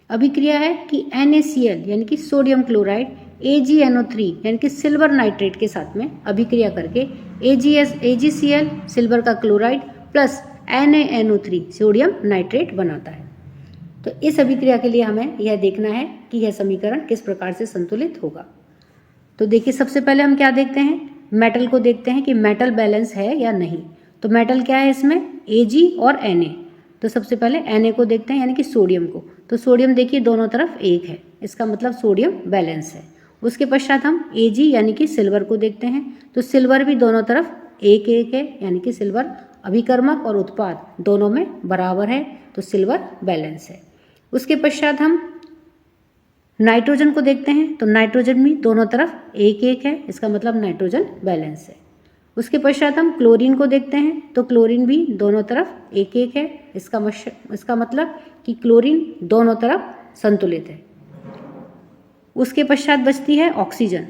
अभिक्रिया है कि NaCl यानी कि सोडियम क्लोराइड AgNO3 यानी कि सिल्वर नाइट्रेट के साथ में अभिक्रिया करके AgCl सिल्वर का chloride plus NaNO3 sodium nitrate बनाता है। तो इस अभिक्रिया के लिए हमें यह देखना है कि यह समीकरण किस प्रकार से संतुलित होगा। तो देखिए सबसे पहले हम क्या देखते हैं, मेटल को देखते हैं कि मेटल बैलेंस है या नहीं। तो मेटल क्या है इसमें, Ag और Na। तो सबसे पहले Na को देखते हैं यानी कि सोडियम को। तो सोडियम देखिए दोनों तरफ 1 है, इसका मतलब सोडियम बैलेंस है। उसके पश्चात हम Ag यानी कि सिल्वर को देखते हैं। तो सिल्वर भी दोनों तरफ 1 है, यानी कि सिल्वर अभिकर्मक और उत्पाद दोनों में बराबर है, तो सिल्वर बैलेंस है। उसके पश्चात हम नाइट्रोजन को देखते हैं। तो नाइट्रोजन भी दोनों तरफ 1 है, इसका मतलब नाइट्रोजन बैलेंस है। उसके पश्चात हम क्लोरीन को देखते हैं। तो क्लोरीन भी दोनों तरफ 1 है, इसका मतलब कि क्लोरीन दोनों तरफ संतुलित है। उसके पश्चात बचती है ऑक्सीजन।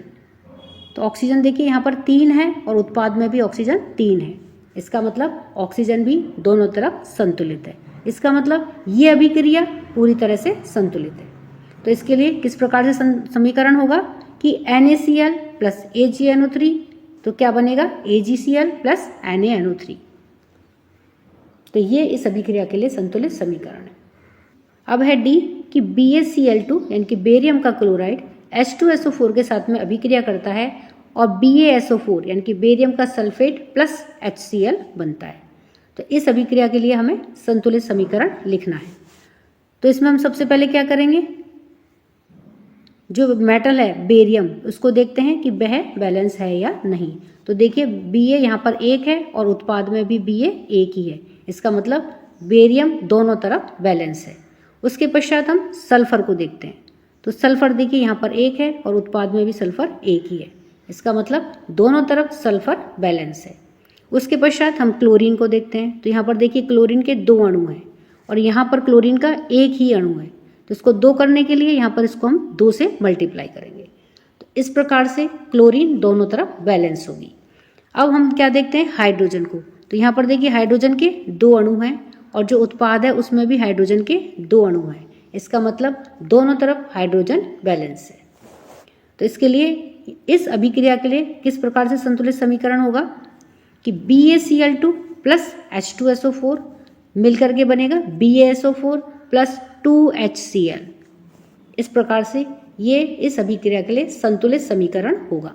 तो ऑक्सीजन देखिए यहाँ पर 3 है और उत्पाद में भी ऑक्सीजन 3 है, इसका मतलब ऑक्सीजन भी दोनों तरफ संतुलित है। इसका मतलब ये अभिक्रिया पूरी तरह से संतुलित है। तो इसके लिए किस प्रकार से समीकरण होगा कि NaCl प्लस AgNO3, तो क्या बनेगा AgCl प्लस NaNO3। तो ये इस अभिक्रिया के लिए संतुलित समीकरण है। अब है डी कि BaCl2 यानी कि बेरियम का क्लोराइड H2SO4 के साथ में अभिक्रिया करता है और BaSO4 यानी कि बेरियम का सल्फेट प्लस HCl बनता है। तो इस अभिक्रिया के लिए हमें संतुलित समीकरण लिखना है। तो इसमें हम सबसे पहले क्या करेंगे, जो मेटल है बेरियम उसको देखते हैं कि वह बैलेंस है या नहीं। तो देखिए Ba यहाँ पर 1 है और उत्पाद में भी Ba 1 ही है, इसका मतलब बेरियम दोनों तरफ बैलेंस है। उसके पश्चात हम सल्फर को देखते हैं। तो सल्फर देखिए यहाँ पर 1 है और उत्पाद में भी सल्फर 1 ही है, इसका मतलब दोनों तरफ सल्फर बैलेंस है। उसके पश्चात हम क्लोरीन को देखते हैं। तो यहाँ पर देखिए क्लोरीन के 2 अणु हैं और यहाँ पर क्लोरीन का 1 ही अणु है, तो इसको 2 करने के लिए यहाँ पर इसको हम 2 से मल्टीप्लाई करेंगे। तो इस प्रकार से क्लोरीन दोनों तरफ बैलेंस होगी। अब हम क्या देखते हैं, हाइड्रोजन को। तो यहाँ पर देखिए हाइड्रोजन के 2 अणु हैं और जो उत्पाद है उसमें भी हाइड्रोजन के 2 अणु हैं, इसका मतलब दोनों तरफ हाइड्रोजन बैलेंस है। तो इसके लिए इस अभिक्रिया के लिए किस प्रकार से संतुलित समीकरण होगा कि BaCl2 प्लस H2SO4 मिलकर के बनेगा BaSO4 प्लस 2HCl। इस प्रकार से ये इस अभिक्रिया के लिए संतुलित समीकरण होगा।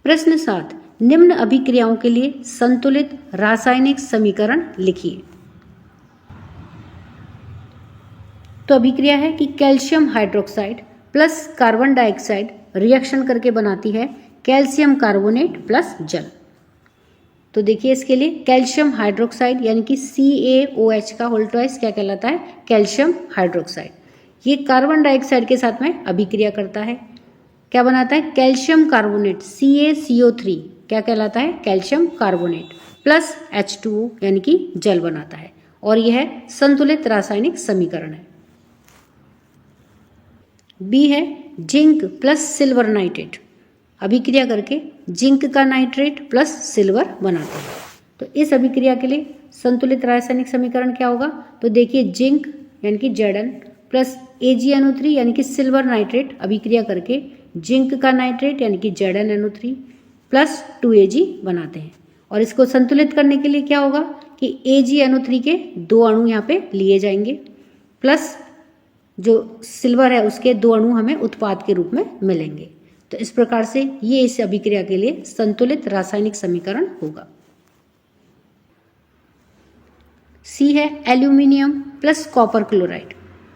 प्रश्न 7, निम्न अभिक्रियाओं के लिए संतुलित रासायनिक समीकरण लिखिए। तो अभिक्रिया है कि calcium hydroxide plus carbon dioxide reaction करके बनाती है कैल्शियम कार्बोनेट प्लस जल। तो देखिए इसके लिए कैल्शियम हाइड्रोक्साइड यानी कि CaOH का होल ट्वाइस क्या कहलाता है, कैल्शियम हाइड्रोक्साइड। ये कार्बन डाइऑक्साइड के साथ में अभिक्रिया करता है, क्या बनाता है, कैल्शियम कार्बोनेट CaCO3 क्या कहलाता है, कैल्शियम कार्बोनेट प्लस H2O यानी कि जल बनाता है, और यह संतुलित रासायनिक समीकरण है। बी है जिंक प्लस सिल्वर नाइट्रेट अभिक्रिया करके जिंक का नाइट्रेट प्लस सिल्वर बनाते हैं। तो इस अभिक्रिया के लिए संतुलित रासायनिक समीकरण क्या होगा, तो देखिए जिंक यानी कि Zn प्लस AgNO3 यानी कि सिल्वर नाइट्रेट अभिक्रिया करके जिंक का नाइट्रेट यानी कि ZnNO3 प्लस 2Ag बनाते हैं। और इसको संतुलित करने के लिए क्या होगा कि AgNO3 के 2 अणु यहाँ पे लिए जाएंगे प्लस जो सिल्वर है उसके 2 अणु हमें उत्पाद के रूप में मिलेंगे। तो इस प्रकार से ये इस अभिक्रिया के लिए संतुलित रासायनिक समीकरण होगा। सी है एल्यूमिनियम प्लस कॉपर क्लोराइड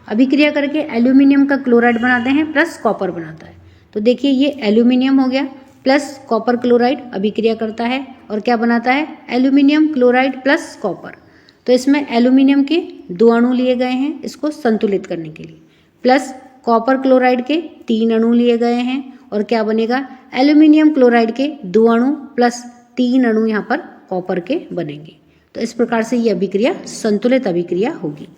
अभिक्रिया करके एल्यूमिनियम का क्लोराइड बनाते हैं प्लस कॉपर बनाता है। तो देखिए ये एल्यूमिनियम हो गया प्लस कॉपर क्लोराइड अभिक्रिया करता है और क्या बनाता है, एल्यूमिनियम क्लोराइड प्लस कॉपर। तो इसमें एल्यूमिनियम के 2 अणु लिए गए हैं इसको संतुलित करने के लिए, प्लस कॉपर क्लोराइड के 3 अणु लिए गए हैं और क्या बनेगा, एल्यूमिनियम क्लोराइड के 2 अणु प्लस 3 अणु यहाँ पर कॉपर के बनेंगे। तो इस प्रकार से ये अभिक्रिया संतुलित अभिक्रिया होगी।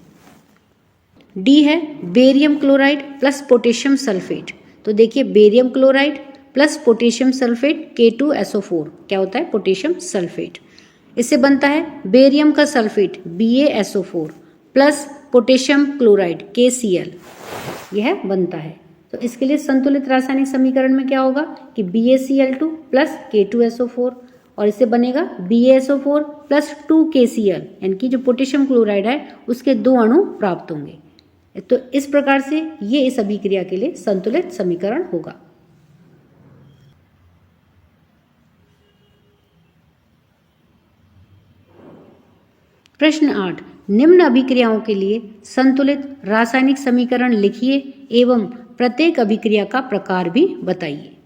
डी है barium chloride plus potassium sulphate. तो देखिए barium chloride plus potassium sulphate K2SO4 क्या होता है, पोटेशियम सल्फेट। इससे बनता है बेरियम का sulphate BaSO4 plus potassium chloride KCl, यह बनता है। तो इसके लिए संतुलित रासायनिक समीकरण में क्या होगा कि BaCl2 प्लस K2SO4 और इससे बनेगा BaSO4 प्लस 2KCl, यानी कि जो पोटेशियम क्लोराइड है उसके 2 अणु प्राप्त होंगे। तो इस प्रकार से ये इस अभिक्रिया के लिए संतुलित समीकरण होगा। प्रश्न 8, निम्न अभिक्रियाओं के लिए संतुलित रासायनिक समीकरण लिखिए एवं प्रत्येक अभिक्रिया का प्रकार भी बताइए।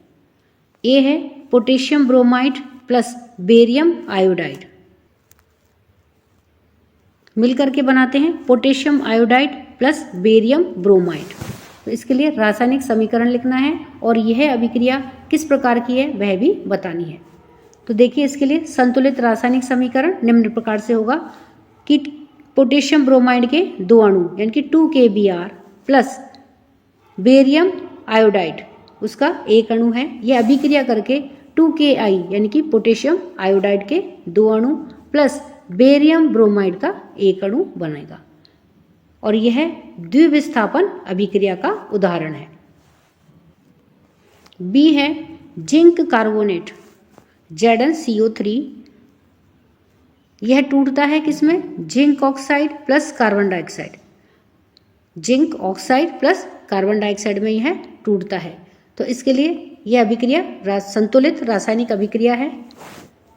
ए है potassium bromide plus barium iodide, मिलकर के बनाते हैं potassium iodide plus barium bromide. तो इसके लिए रासायनिक समीकरण लिखना है और यह अभिक्रिया किस प्रकार की है वह भी बतानी है। तो देखिए इसके लिए संतुलित रासायनिक समीकरण निम्न प्रकार से होगा कि पोटेशियम ब्रोमाइड के 2 अणु यानी कि 2KBr प्लस बेरियम आयोडाइड उसका 1 अणु है, यह अभिक्रिया करके 2Ki यानी कि पोटेशियम आयोडाइड के 2 अणु प्लस बेरियम ब्रोमाइड का 1 अणु बनेगा और यह द्विविस्थापन अभिक्रिया का उदाहरण है। बी है जिंक कार्बोनेट ZnCO3, यह टूटता है किसमें, zinc oxide plus carbon dioxide, zinc oxide plus carbon dioxide में यह टूटता है। तो इसके लिए यह अभिक्रिया संतुलित रासायनिक अभिक्रिया है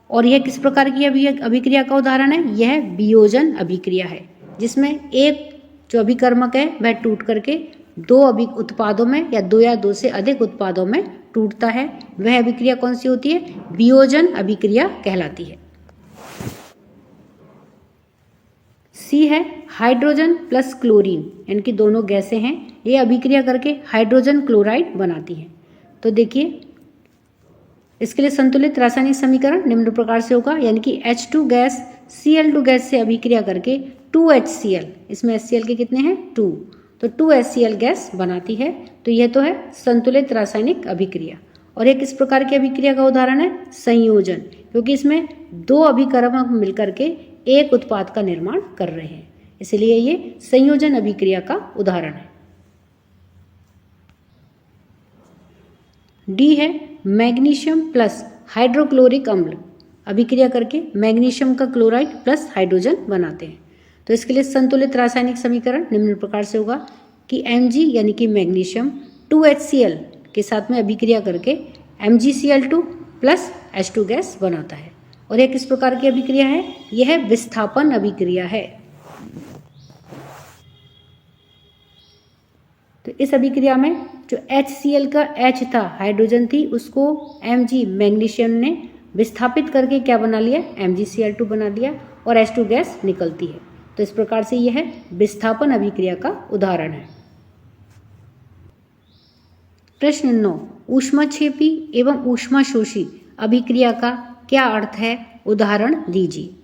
और यह किस प्रकार की अभिक्रिया का उदाहरण है, यह वियोजन अभिक्रिया है जिसमें एक जो अभिकर्मक है वह टूट करके 2 उत्पादों में या 2 से अधिक उत्पादों में टूटता है। वह अभिक्रिया कौन सी होती है, वियोजन अभिक्रिया कहलाती है। सी है हाइड्रोजन प्लस क्लोरीन, यानी कि दोनों गैसें हैं, ये अभिक्रिया करके हाइड्रोजन क्लोराइड बनाती हैं। तो देखिए इसके लिए संतुलित रासायनिक समीकरण निम्न प्रकार से होगा, यानी कि H2 गैस Cl2 गैस से अभिक्रिया करके 2HCl, इसमें HCl के कितने हैं 2, तो 2HCl गैस बनाती है। तो यह तो है संतुलित रासायनिक अभिक्रिया। और यह किस प्रकार की अभिक्रिया का उदाहरण है, संयोजन, क्योंकि इसमें 2 अभिकर्मक मिलकर के एक उत्पाद का निर्माण कर रहे हैं, इसलिए ये संयोजन अभिक्रिया का उदाहरण है। डी है मैग्नीशियम प्लस हाइड्रोक्लोरिक अम्ल, अभिक्रिया करके मैग्नीशियम का क्लोराइड प्लस हाइड्रोजन बनाते हैं। तो इसके लिए संतुलित रासायनिक समीकरण निम्न प्रकार से होगा कि Mg यानी कि मैग्नीशियम 2HCl के साथ में अभिक्रिया करके MgCl2 प्लस H2 गैस बनाता है। और यह किस प्रकार की अभिक्रिया है, यह विस्थापन अभिक्रिया है। तो इस अभिक्रिया में जो HCl का H था, हाइड्रोजन थी, उसको Mg मैग्नीशियम ने विस्थापित करके क्या बना लिया, MgCl2 बना दिया और H2 गैस निकलती है। तो इस प्रकार से यह विस्थापन अभिक्रिया का उदाहरण है। प्रश्न 9, ऊष्माक्षेपी एवं ऊष्माशोषी अभिक्रिया का क्या अर्थ है, उदाहरण दीजिए।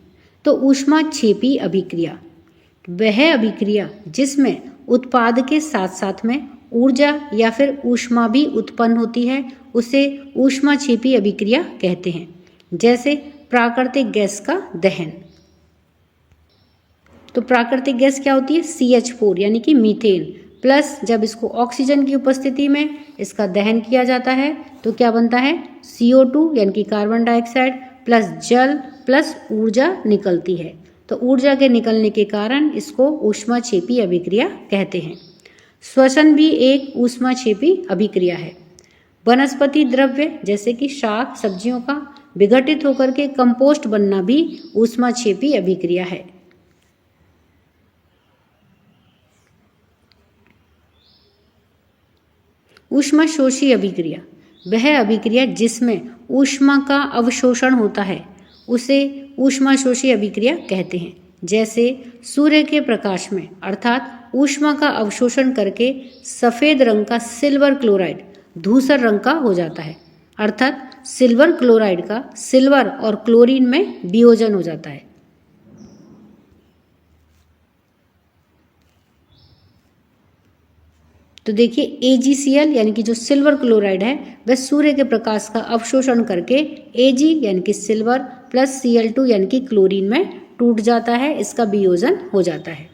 तो ऊष्माक्षेपी अभिक्रिया वह अभिक्रिया जिसमें उत्पाद के साथ साथ में ऊर्जा या फिर ऊष्मा भी उत्पन्न होती है, उसे ऊष्माक्षेपी अभिक्रिया कहते हैं। जैसे प्राकृतिक गैस का दहन। तो प्राकृतिक गैस क्या होती है, CH4 यानी कि मीथेन, प्लस जब इसको ऑक्सीजन की उपस्थिति में इसका दहन किया जाता है तो क्या बनता है, CO2 यानी कि कार्बन डाइऑक्साइड प्लस जल प्लस ऊर्जा निकलती है। तो ऊर्जा के निकलने के कारण इसको ऊष्माक्षेपी अभिक्रिया कहते हैं। श्वसन भी एक ऊष्माक्षेपी अभिक्रिया है। वनस्पति द्रव्य जैसे कि शाक सब्जियों का विघटित होकर के कंपोस्ट बनना भी ऊष्माक्षेपी अभिक्रिया है। ऊष्माशोषी अभिक्रिया वह अभिक्रिया जिसमें ऊष्मा का अवशोषण होता है उसे ऊष्माशोषी अभिक्रिया कहते हैं। जैसे सूर्य के प्रकाश में अर्थात ऊष्मा का अवशोषण करके सफ़ेद रंग का सिल्वर क्लोराइड धूसर रंग का हो जाता है, अर्थात सिल्वर क्लोराइड का सिल्वर और क्लोरीन में वियोजन हो जाता है। तो देखिए AgCl यानी कि जो सिल्वर क्लोराइड है वह सूर्य के प्रकाश का अवशोषण करके Ag यानी कि सिल्वर प्लस Cl2 यानी कि क्लोरीन में टूट जाता है, इसका वियोजन हो जाता है।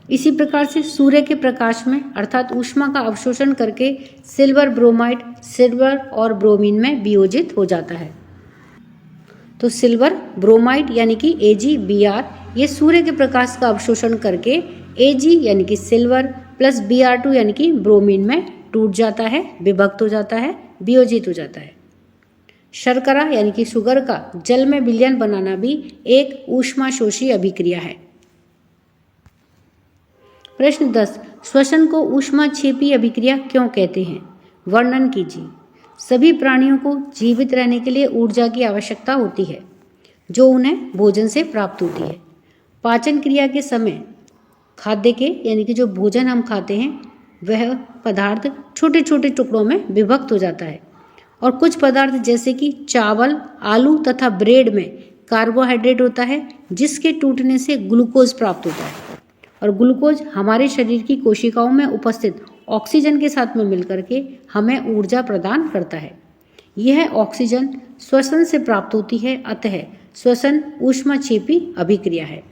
इसी प्रकार से सूर्य के प्रकाश में अर्थात ऊष्मा का अवशोषण करके सिल्वर ब्रोमाइड सिल्वर और ब्रोमीन में वियोजित हो जाता है। तो सिल्वर ब्रोमाइड यानी कि AgBr ये सूर्य के प्रकाश का अवशोषण करके Ag यानी कि सिल्वर प्लस Br2 यानी कि ब्रोमीन में टूट जाता है, विभक्त हो जाता है, वियोजित हो जाता है। शर्करा यानी कि शुगर का जल में विलयन बनाना भी एक ऊष्माशोषी अभिक्रिया है। प्रश्न 10 श्वसन को ऊष्माक्षेपी अभिक्रिया क्यों कहते हैं? वर्णन कीजिए। सभी प्राणियों को जीवित रहने के लिए ऊर्जा की आवश्यकता होती है जो उन्हें भोजन से प्राप्त होती है। पाचन क्रिया के समय खाद्य के यानी कि जो भोजन हम खाते हैं वह पदार्थ छोटे छोटे टुकड़ों में विभक्त हो जाता है और कुछ पदार्थ जैसे कि चावल, आलू तथा ब्रेड में कार्बोहाइड्रेट होता है जिसके टूटने से ग्लूकोज प्राप्त होता है और ग्लूकोज हमारे शरीर की कोशिकाओं में उपस्थित ऑक्सीजन के साथ में मिलकर के हमें ऊर्जा प्रदान करता है। यह ऑक्सीजन श्वसन से प्राप्त होती है, अतः श्वसन ऊष्माक्षेपी अभिक्रिया है।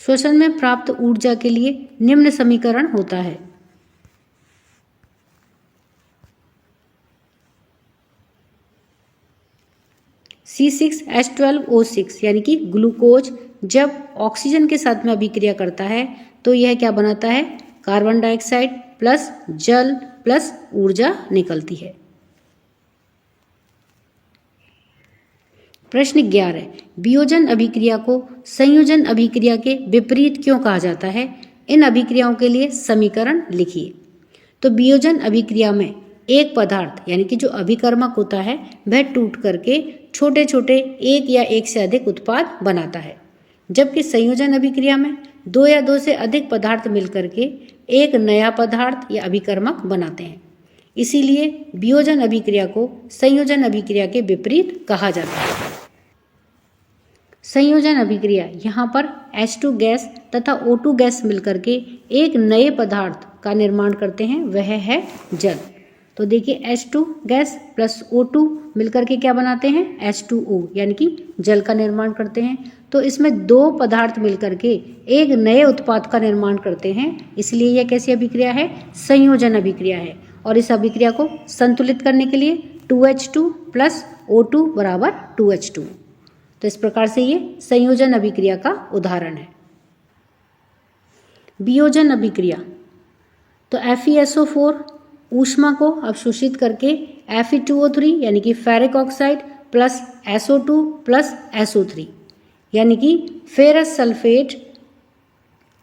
श्वसन में प्राप्त ऊर्जा के लिए निम्न समीकरण होता है। C6H12O6 यानी कि ग्लूकोज जब ऑक्सीजन के साथ में अभिक्रिया करता है तो यह क्या बनाता है? कार्बन डाइऑक्साइड प्लस जल प्लस ऊर्जा निकलती है। प्रश्न 11 वियोजन अभिक्रिया को संयोजन अभिक्रिया के विपरीत क्यों कहा जाता है? इन अभिक्रियाओं के लिए समीकरण लिखिए। तो वियोजन अभिक्रिया में एक पदार्थ यानी कि जो अभिकर्मक होता है वह टूट करके छोटे छोटे एक या एक से अधिक उत्पाद बनाता है, जबकि संयोजन अभिक्रिया में दो या दो से अधिक पदार्थ मिलकर के एक नया पदार्थ या अभिकर्मक बनाते हैं। इसीलिए वियोजन अभिक्रिया को संयोजन अभिक्रिया के विपरीत कहा जाता है। संयोजन अभिक्रिया यहाँ पर H2 गैस तथा O2 गैस मिलकर के एक नए पदार्थ का निर्माण करते हैं, वह है जल। तो देखिए H2 गैस प्लस O2 मिलकर के क्या बनाते हैं? H2O यानी कि जल का निर्माण करते हैं। तो इसमें दो पदार्थ मिलकर के एक नए उत्पाद का निर्माण करते हैं, इसलिए यह कैसी अभिक्रिया है? संयोजन अभिक्रिया है। और इस अभिक्रिया को संतुलित करने के लिए 2H2 प्लस O2 बराबर 2H2। तो इस प्रकार से ये संयोजन अभिक्रिया का उदाहरण है। वियोजन अभिक्रिया तो FeSO4 ऊष्मा को अवशोषित करके Fe2O3 यानी कि ferric oxide plus SO2 plus SO3 यानी कि फेरस सल्फेट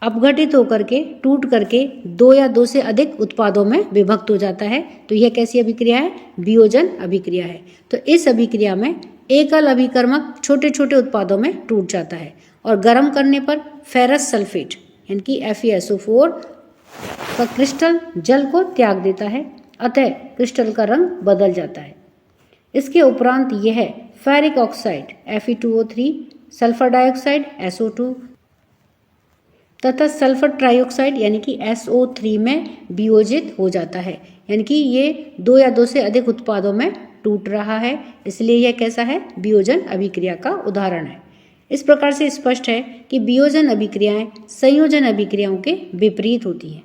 अपघटित होकर के टूट करके दो या दो से अधिक उत्पादों में विभक्त हो जाता है। तो यह कैसी अभिक्रिया है? वियोजन अभिक्रिया है। तो इस अभिक्रिया में एकल अभिकर्मक छोटे छोटे उत्पादों में टूट जाता है और गर्म करने पर फेरस सल्फेट यानी कि FeSO4 का क्रिस्टल जल को त्याग देता है, अतः क्रिस्टल का रंग बदल जाता है। इसके उपरांत यह ferric oxide Fe2O3, sulphur dioxide SO2 तथा सल्फर ट्राइऑक्साइड यानी कि SO3 में वियोजित हो जाता है, यानी कि ये दो या दो से अधिक उत्पादों में टूट रहा है, इसलिए यह कैसा है? वियोजन अभिक्रिया का उदाहरण है। इस प्रकार से स्पष्ट है कि वियोजन अभिक्रियाएं संयोजन अभिक्रियाओं के विपरीत होती हैं।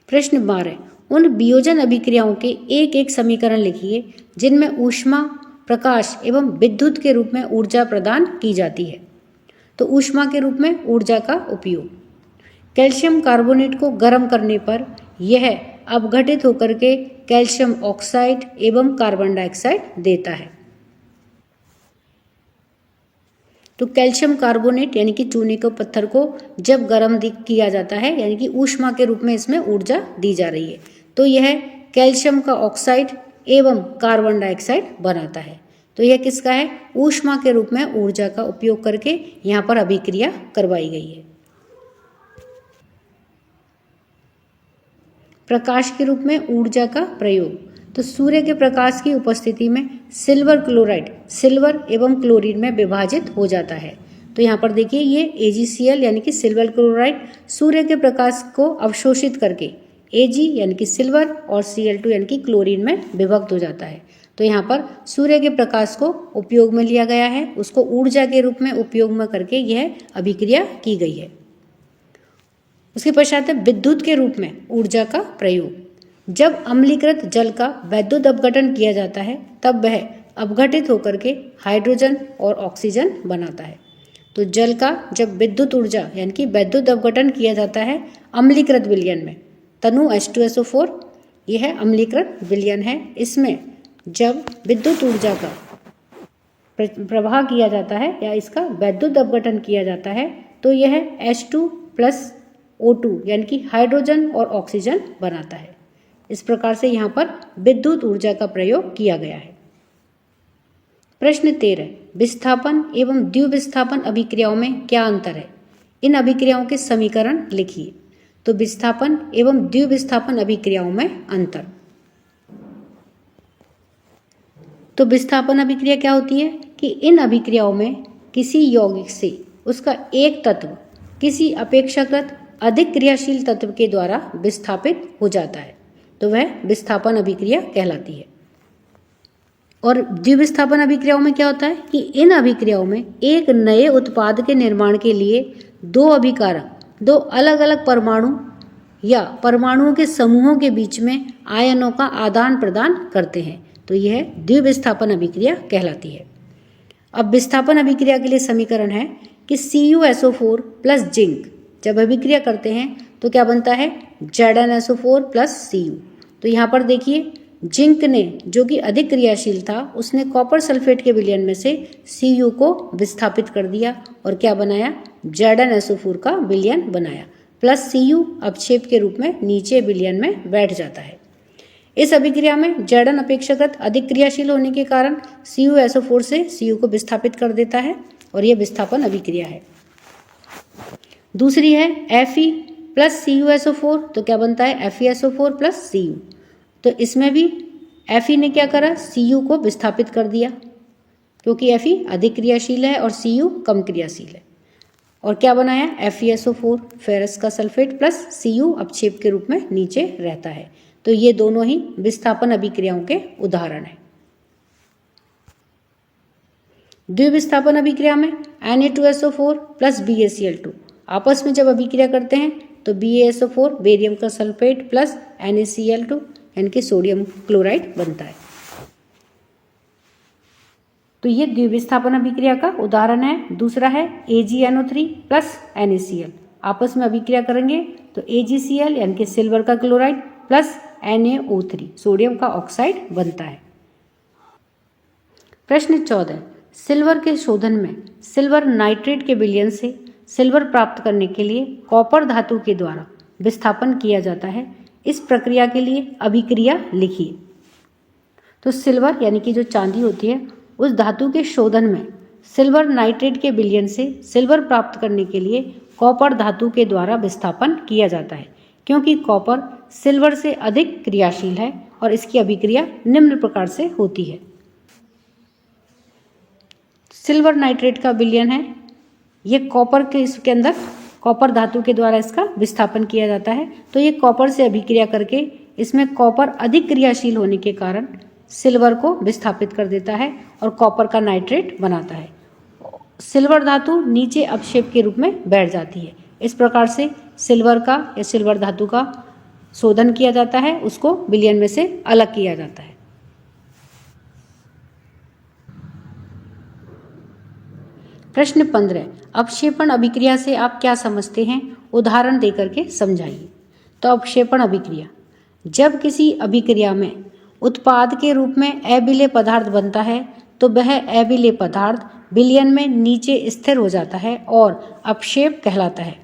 प्रश्न 12 उन वियोजन अभिक्रियाओं के एक एक समीकरण लिखिए जिनमें ऊष्मा, प्रकाश एवं विद्युत के रूप में ऊर्जा प्रदान की जाती है। तो ऊष्मा के रूप में ऊर्जा का उपयोग, कैल्शियम कार्बोनेट को गर्म करने पर यह अपघटित होकर के कैल्शियम ऑक्साइड एवं कार्बन डाइऑक्साइड देता है। तो कैल्शियम कार्बोनेट यानी कि चूने के पत्थर को जब गर्म किया जाता है यानी कि ऊष्मा के रूप में इसमें ऊर्जा दी जा रही है, तो यह कैल्शियम का ऑक्साइड एवं कार्बन डाइऑक्साइड बनाता है। तो यह किसका है? ऊष्मा के रूप में ऊर्जा का उपयोग करके यहाँ पर अभिक्रिया करवाई गई है। प्रकाश के रूप में ऊर्जा का प्रयोग, तो सूर्य के प्रकाश की उपस्थिति में सिल्वर क्लोराइड सिल्वर एवं क्लोरीन में विभाजित हो जाता है। तो यहाँ पर देखिए ये AgCl यानी कि सिल्वर क्लोराइड सूर्य के प्रकाश को अवशोषित करके Ag यानी कि सिल्वर और Cl2 यानी कि क्लोरीन में विभक्त हो जाता है। तो यहाँ पर सूर्य के प्रकाश को उपयोग में लिया गया है, उसको ऊर्जा के रूप में उपयोग में करके यह अभिक्रिया की गई है। उसके पश्चात है विद्युत के रूप में ऊर्जा का प्रयोग। जब अम्लीकृत जल का वैद्युत अपघटन किया जाता है तब वह अपघटित होकर के हाइड्रोजन और ऑक्सीजन बनाता है। तो जल का जब विद्युत ऊर्जा यानी कि वैद्युत अपघटन किया जाता है अम्लीकृत विलयन में, तनु H2SO4 यह अम्लीकृत विलयन है। इसमें जब विद्युत ऊर्जा का प्रवाह किया जाता है या इसका वैद्युत अपघटन किया जाता है तो यह H2+O2 यानी कि हाइड्रोजन और ऑक्सीजन बनाता है। इस प्रकार से यहाँ पर विद्युत ऊर्जा का प्रयोग किया गया है। प्रश्न 13, विस्थापन एवं द्विविस्थापन अभिक्रियाओं में क्या अंतर है? इन अभिक्रियाओं के समीकरण लिखिए। तो विस्थापन एवं द्विविस्थापन अभिक्रियाओं में अंतर। तो विस्थापन अभिक्रिया क्या होती है कि इन अभिक्रियाओं में किसी यौगिक से उसका एक तत्व किसी अपेक्षाकृत अधिक क्रियाशील तत्व के द्वारा विस्थापित हो जाता है, तो वह विस्थापन अभिक्रिया कहलाती है। और द्विविस्थापन अभिक्रियाओं में क्या होता है कि इन अभिक्रियाओं में एक नए उत्पाद के निर्माण के लिए दो अभिकारक दो अलग अलग परमाणु या परमाणुओं के समूहों के बीच में आयनों का आदान प्रदान करते हैं, तो यह द्विविस्थापन अभिक्रिया कहलाती है। अब विस्थापन अभिक्रिया के लिए समीकरण है कि CuSO4 प्लस जिंक जब अभिक्रिया करते हैं तो क्या बनता है ZnSO4 प्लस Cu। तो यहाँ पर देखिए जिंक ने जो कि अधिक क्रियाशील था उसने कॉपर सल्फेट के विलयन में से Cu को विस्थापित कर दिया और क्या बनाया ZnSO4 का विलयन बनाया, प्लस Cu अपक्षेप के रूप में नीचे विलयन में बैठ जाता है। इस अभिक्रिया में Zn अपेक्षाकृत अधिक क्रियाशील होने के कारण CuSO4 से Cu को विस्थापित कर देता है और यह विस्थापन अभिक्रिया है। दूसरी है Fe प्लस CuSO4, तो क्या बनता है FeSO4 प्लस Cu। तो इसमें भी Fe ने क्या करा Cu को विस्थापित कर दिया क्योंकि Fe अधिक क्रियाशील है और Cu कम क्रियाशील है, और क्या बनाया FeSO4 फेरस का सल्फेट प्लस Cu अपक्षेप के रूप में नीचे रहता है। तो ये दोनों ही विस्थापन अभिक्रियाओं के उदाहरण हैं। द्विविस्थापन अभिक्रिया में Na2SO4 प्लस BaCl2 आपस में जब अभिक्रिया करते हैं तो BaSO4 बेरियम का सल्फेट प्लस NaCl2 यानी कि सोडियम क्लोराइड बनता है। तो ये द्विविस्थापन अभिक्रिया का उदाहरण है। दूसरा है AgNO3 प्लस NaCl आपस में अभिक्रिया करेंगे तो AgCl यानी कि सिल्वर का क्लोराइड प्लस NaO3 सोडियम का ऑक्साइड बनता है। प्रश्न 14, सिल्वर के शोधन में सिल्वर नाइट्रेट के विलयन से सिल्वर प्राप्त करने के लिए कॉपर धातु के द्वारा विस्थापन किया जाता है। इस प्रक्रिया के लिए अभिक्रिया लिखिए। तो सिल्वर यानी कि जो चांदी होती है उस धातु के शोधन में सिल्वर नाइट्रेट के विलयन से सिल्वर प्राप्त करने के लिए कॉपर धातु के द्वारा विस्थापन किया जाता है, क्योंकि कॉपर सिल्वर से अधिक क्रियाशील है और इसकी अभिक्रिया निम्न प्रकार से होती है। सिल्वर नाइट्रेट का विलयन है, ये कॉपर के इसके अंदर कॉपर धातु के द्वारा इसका विस्थापन किया जाता है। तो ये कॉपर से अभिक्रिया करके इसमें कॉपर अधिक क्रियाशील होने के कारण सिल्वर को विस्थापित कर देता है और कॉपर का नाइट्रेट बनाता है। सिल्वर धातु नीचे अपक्षेप के रूप में बैठ जाती है। इस प्रकार से सिल्वर का या सिल्वर धातु का शोधन किया जाता है, उसको विलयन में से अलग किया जाता है। प्रश्न 15, अपक्षेपण अभिक्रिया से आप क्या समझते हैं? उदाहरण देकर के समझाइए। तो अपक्षेपण अभिक्रिया, जब किसी अभिक्रिया में उत्पाद के रूप में अविलेय पदार्थ बनता है तो वह अविलेय पदार्थ विलयन में नीचे स्थिर हो जाता है और अपक्षेप कहलाता है।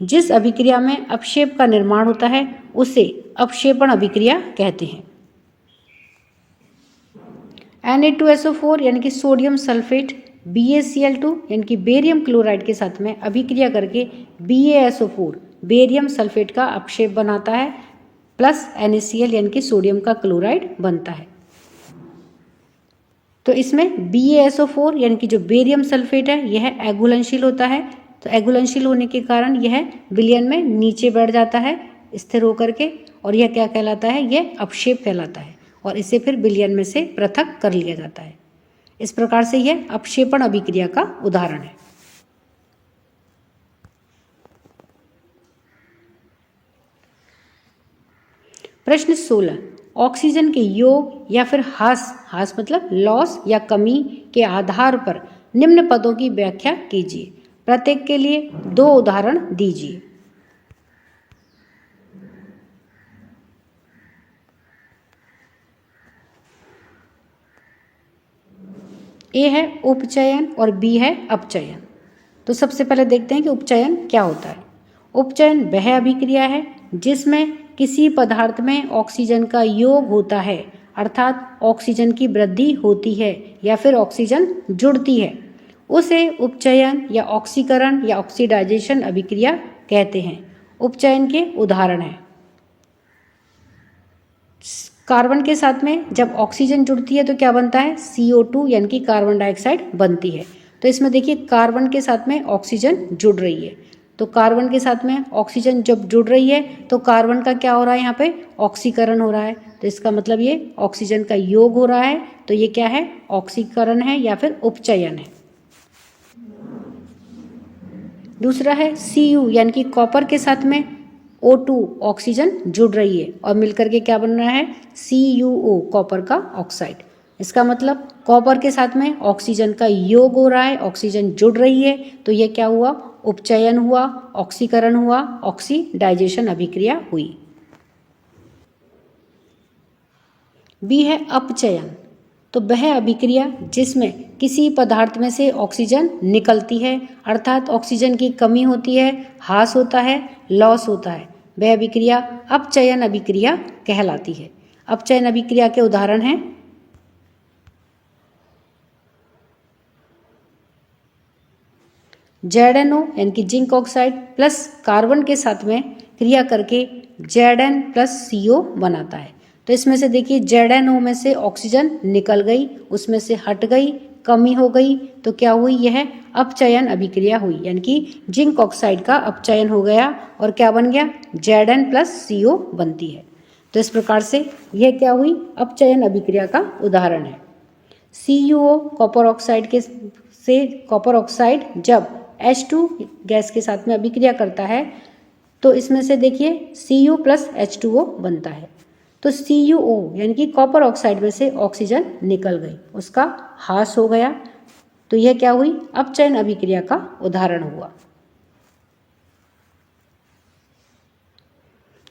जिस अभिक्रिया में अपक्षेप का निर्माण होता है उसे अपक्षेपण अभिक्रिया कहते हैं। Na2SO4 यानी कि सोडियम सल्फेट BaCl2 यानी कि बेरियम क्लोराइड के साथ में अभिक्रिया करके BaSO4 बेरियम सल्फेट का अपक्षेप बनाता है प्लस NaCl यानी कि सोडियम का क्लोराइड बनता है। तो इसमें BaSO4 यानी कि जो बेरियम सल्फेट है यह अघुलनशील होता है। तो अघुलनशील होने के कारण यह विलयन में नीचे बैठ जाता है स्थिर होकर के, और यह क्या कहलाता है, यह अपक्षेप कहलाता है और इसे फिर विलयन में से पृथक कर लिया जाता है। इस प्रकार से यह अपक्षेपण अभिक्रिया का उदाहरण है। प्रश्न 16, ऑक्सीजन के योग या फिर ह्रास मतलब लॉस या कमी के आधार पर निम्न पदों की व्याख्या कीजिए। प्रत्येक के लिए 2 उदाहरण दीजिए। ए है उपचयन और बी है अपचयन। तो सबसे पहले देखते हैं कि उपचयन क्या होता है। उपचयन वह अभिक्रिया है जिसमें किसी पदार्थ में ऑक्सीजन का योग होता है, अर्थात ऑक्सीजन की वृद्धि होती है या फिर ऑक्सीजन जुड़ती है, उसे उपचयन या ऑक्सीकरण या ऑक्सीडाइजेशन अभिक्रिया कहते हैं। उपचयन के उदाहरण हैं, कार्बन के साथ में जब ऑक्सीजन जुड़ती है तो क्या बनता है, CO2 यानी कि कार्बन डाइऑक्साइड बनती है। तो इसमें देखिए कार्बन के साथ में ऑक्सीजन जुड़ रही है, तो कार्बन के साथ में ऑक्सीजन जब जुड़ रही है तो कार्बन का क्या हो रहा है, यहाँ पे ऑक्सीकरण हो रहा है। तो इसका मतलब ये ऑक्सीजन का योग हो रहा है, तो ये क्या है, ऑक्सीकरण है या फिर उपचयन है। दूसरा है Cu यानी कि कॉपर के साथ में O2 ऑक्सीजन जुड़ रही है और मिलकर के क्या बन रहा है, CuO कॉपर का ऑक्साइड। इसका मतलब कॉपर के साथ में ऑक्सीजन का योग हो रहा है, ऑक्सीजन जुड़ रही है, तो ये क्या हुआ, उपचयन हुआ, ऑक्सीकरण हुआ, ऑक्सीडाइजेशन अभिक्रिया हुई। बी है अपचयन। तो वह अभिक्रिया जिसमें किसी पदार्थ में से ऑक्सीजन निकलती है, अर्थात ऑक्सीजन की कमी होती है, ह्रास होता है, लॉस होता है, वह अभिक्रिया अपचयन अभिक्रिया कहलाती है। अपचयन अभिक्रिया के उदाहरण हैं ZnO यानी कि जिंक ऑक्साइड प्लस कार्बन के साथ में क्रिया करके Zn+CO बनाता है। तो इसमें से देखिए ZnO में से ऑक्सीजन निकल गई, उसमें से हट गई, कमी हो गई, तो क्या हुई, यह अपचयन अभिक्रिया हुई, यानी कि जिंक ऑक्साइड का अपचयन हो गया और क्या बन गया, Zn+CO बनती है। तो इस प्रकार से यह क्या हुई, अपचयन अभिक्रिया का उदाहरण है। CuO कॉपर ऑक्साइड के से कॉपर ऑक्साइड जब H2 गैस के साथ में अभिक्रिया करता है तो इसमें से देखिए Cu+H2O बनता है। तो CuO यानी कि कॉपर ऑक्साइड में से ऑक्सीजन निकल गई, उसका ह्रास हो गया, तो यह क्या हुई, अपचयन अभिक्रिया का उदाहरण हुआ।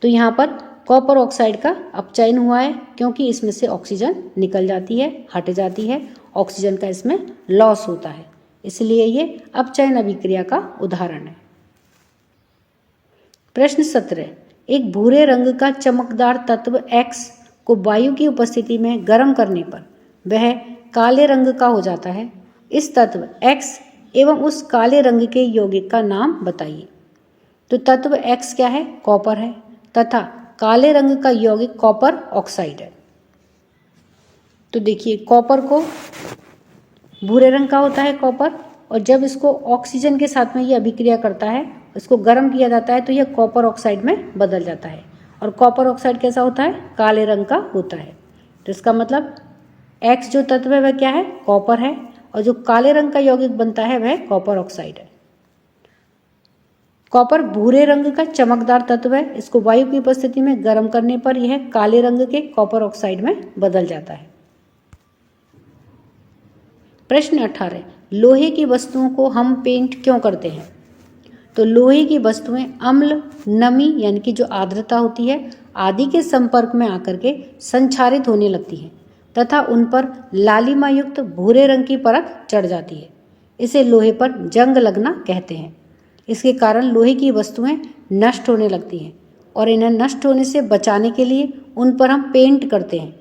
तो यहाँ पर कॉपर ऑक्साइड का अपचयन हुआ है क्योंकि इसमें से ऑक्सीजन निकल जाती है, हट जाती है, ऑक्सीजन का इसमें लॉस होता है, इसलिए ये अपचयन अभिक्रिया का उदाहरण है। प्रश्न 17, एक भूरे रंग का चमकदार तत्व X को वायु की उपस्थिति में गर्म करने पर वह काले रंग का हो जाता है। इस तत्व X एवं उस काले रंग के यौगिक का नाम बताइए। तो तत्व X क्या है, कॉपर है, तथा काले रंग का यौगिक कॉपर ऑक्साइड है। तो देखिए कॉपर को भूरे रंग का होता है कॉपर, और जब इसको ऑक्सीजन के साथ में ये अभिक्रिया करता है, इसको गर्म किया जाता है तो यह कॉपर ऑक्साइड में बदल जाता है, और कॉपर ऑक्साइड कैसा होता है, काले रंग का होता है। तो इसका मतलब X जो तत्व है वह क्या है, कॉपर है, और जो काले रंग का यौगिक बनता है वह कॉपर ऑक्साइड है। कॉपर भूरे रंग का चमकदार तत्व है, इसको वायु की उपस्थिति में गर्म करने पर यह काले रंग के कॉपर ऑक्साइड में बदल जाता है। प्रश्न 18, लोहे की वस्तुओं को हम पेंट क्यों करते हैं। तो लोहे की वस्तुएं अम्ल, नमी यानी कि जो आर्द्रता होती है आदि के संपर्क में आकर के संक्षारित होने लगती हैं। तथा उन पर लालिमा युक्त भूरे रंग की परत चढ़ जाती है। इसे लोहे पर जंग लगना कहते हैं। इसके कारण लोहे की वस्तुएं नष्ट होने लगती हैं और इन्हें नष्ट होने से बचाने के लिए उन पर हम पेंट करते हैं,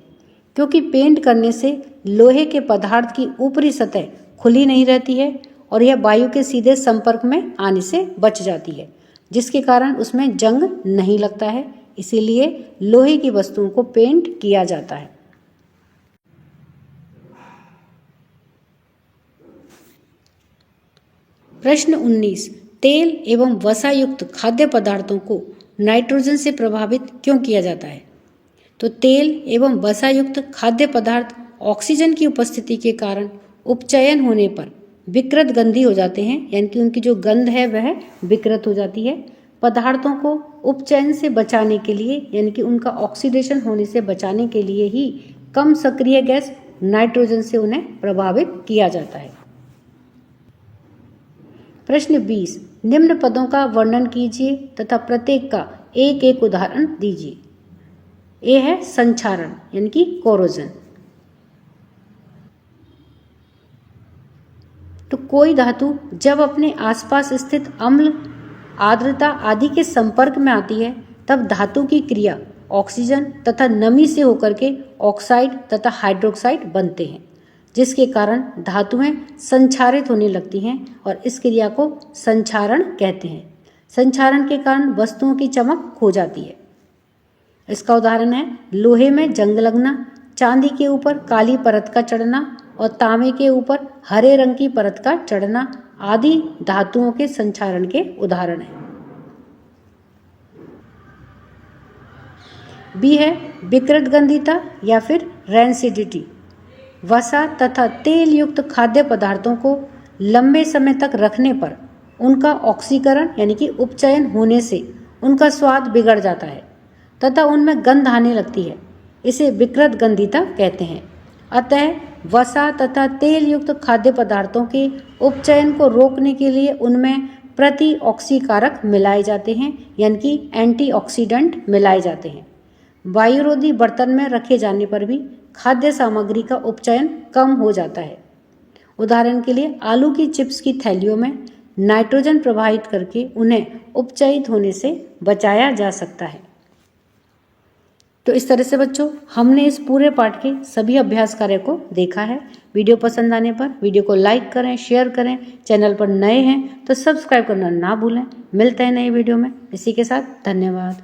क्योंकि पेंट करने से लोहे के पदार्थ की ऊपरी सतह खुली नहीं रहती है और यह वायु के सीधे संपर्क में आने से बच जाती है, जिसके कारण उसमें जंग नहीं लगता है। इसीलिए लोहे की वस्तुओं को पेंट किया जाता है। प्रश्न 19, तेल एवं वसा युक्त खाद्य पदार्थों को नाइट्रोजन से प्रभावित क्यों किया जाता है? तो तेल एवं वसा युक्त खाद्य पदार्थ ऑक्सीजन की उपस्थिति के कारण उपचयन होने पर विकृत गंधी हो जाते हैं, यानी कि उनकी जो गंध है वह विकृत हो जाती है। पदार्थों को उपचयन से बचाने के लिए, यानी कि उनका ऑक्सीडेशन होने से बचाने के लिए ही कम सक्रिय गैस नाइट्रोजन से उन्हें प्रभावित किया जाता है। प्रश्न 20, निम्न पदों का वर्णन कीजिए तथा प्रत्येक का एक एक उदाहरण दीजिए। ए है संक्षारण, यानी कि कोरोजन। तो कोई धातु जब अपने आसपास स्थित अम्ल, आर्द्रता आदि के संपर्क में आती है तब धातु की क्रिया ऑक्सीजन तथा नमी से होकर के ऑक्साइड तथा हाइड्रोक्साइड बनते हैं, जिसके कारण धातुएं संक्षारित होने लगती हैं और इस क्रिया को संक्षारण कहते हैं। संक्षारण के कारण वस्तुओं की चमक खो जाती है। इसका उदाहरण है लोहे में जंग लगना, चांदी के ऊपर काली परत का चढ़ना और तांबे के ऊपर हरे रंग की परत का चढ़ना आदि धातुओं के संक्षारण के उदाहरण हैं। बी है विकृत गंधिता या फिर रैंसिडिटी। वसा तथा तेल युक्त खाद्य पदार्थों को लंबे समय तक रखने पर उनका ऑक्सीकरण यानी कि उपचयन होने से उनका स्वाद बिगड़ जाता है तथा उनमें गंध आने लगती है। इसे विकृत गंधिता कहते हैं। अतः वसा तथा तेल युक्त खाद्य पदार्थों के उपचयन को रोकने के लिए उनमें प्रतिऑक्सीकारक मिलाए जाते हैं, यानी कि एंटीऑक्सीडेंट मिलाए जाते हैं। वायुरोधी बर्तन में रखे जाने पर भी खाद्य सामग्री का उपचयन कम हो जाता है। उदाहरण के लिए आलू की चिप्स की थैलियों में नाइट्रोजन प्रवाहित करके उन्हें उपचयित होने से बचाया जा सकता है। तो इस तरह से बच्चों हमने इस पूरे पाठ के सभी अभ्यास कार्य को देखा है। वीडियो पसंद आने पर वीडियो को लाइक करें, शेयर करें। चैनल पर नए हैं तो सब्सक्राइब करना ना भूलें। मिलते हैं नए वीडियो में। इसी के साथ धन्यवाद।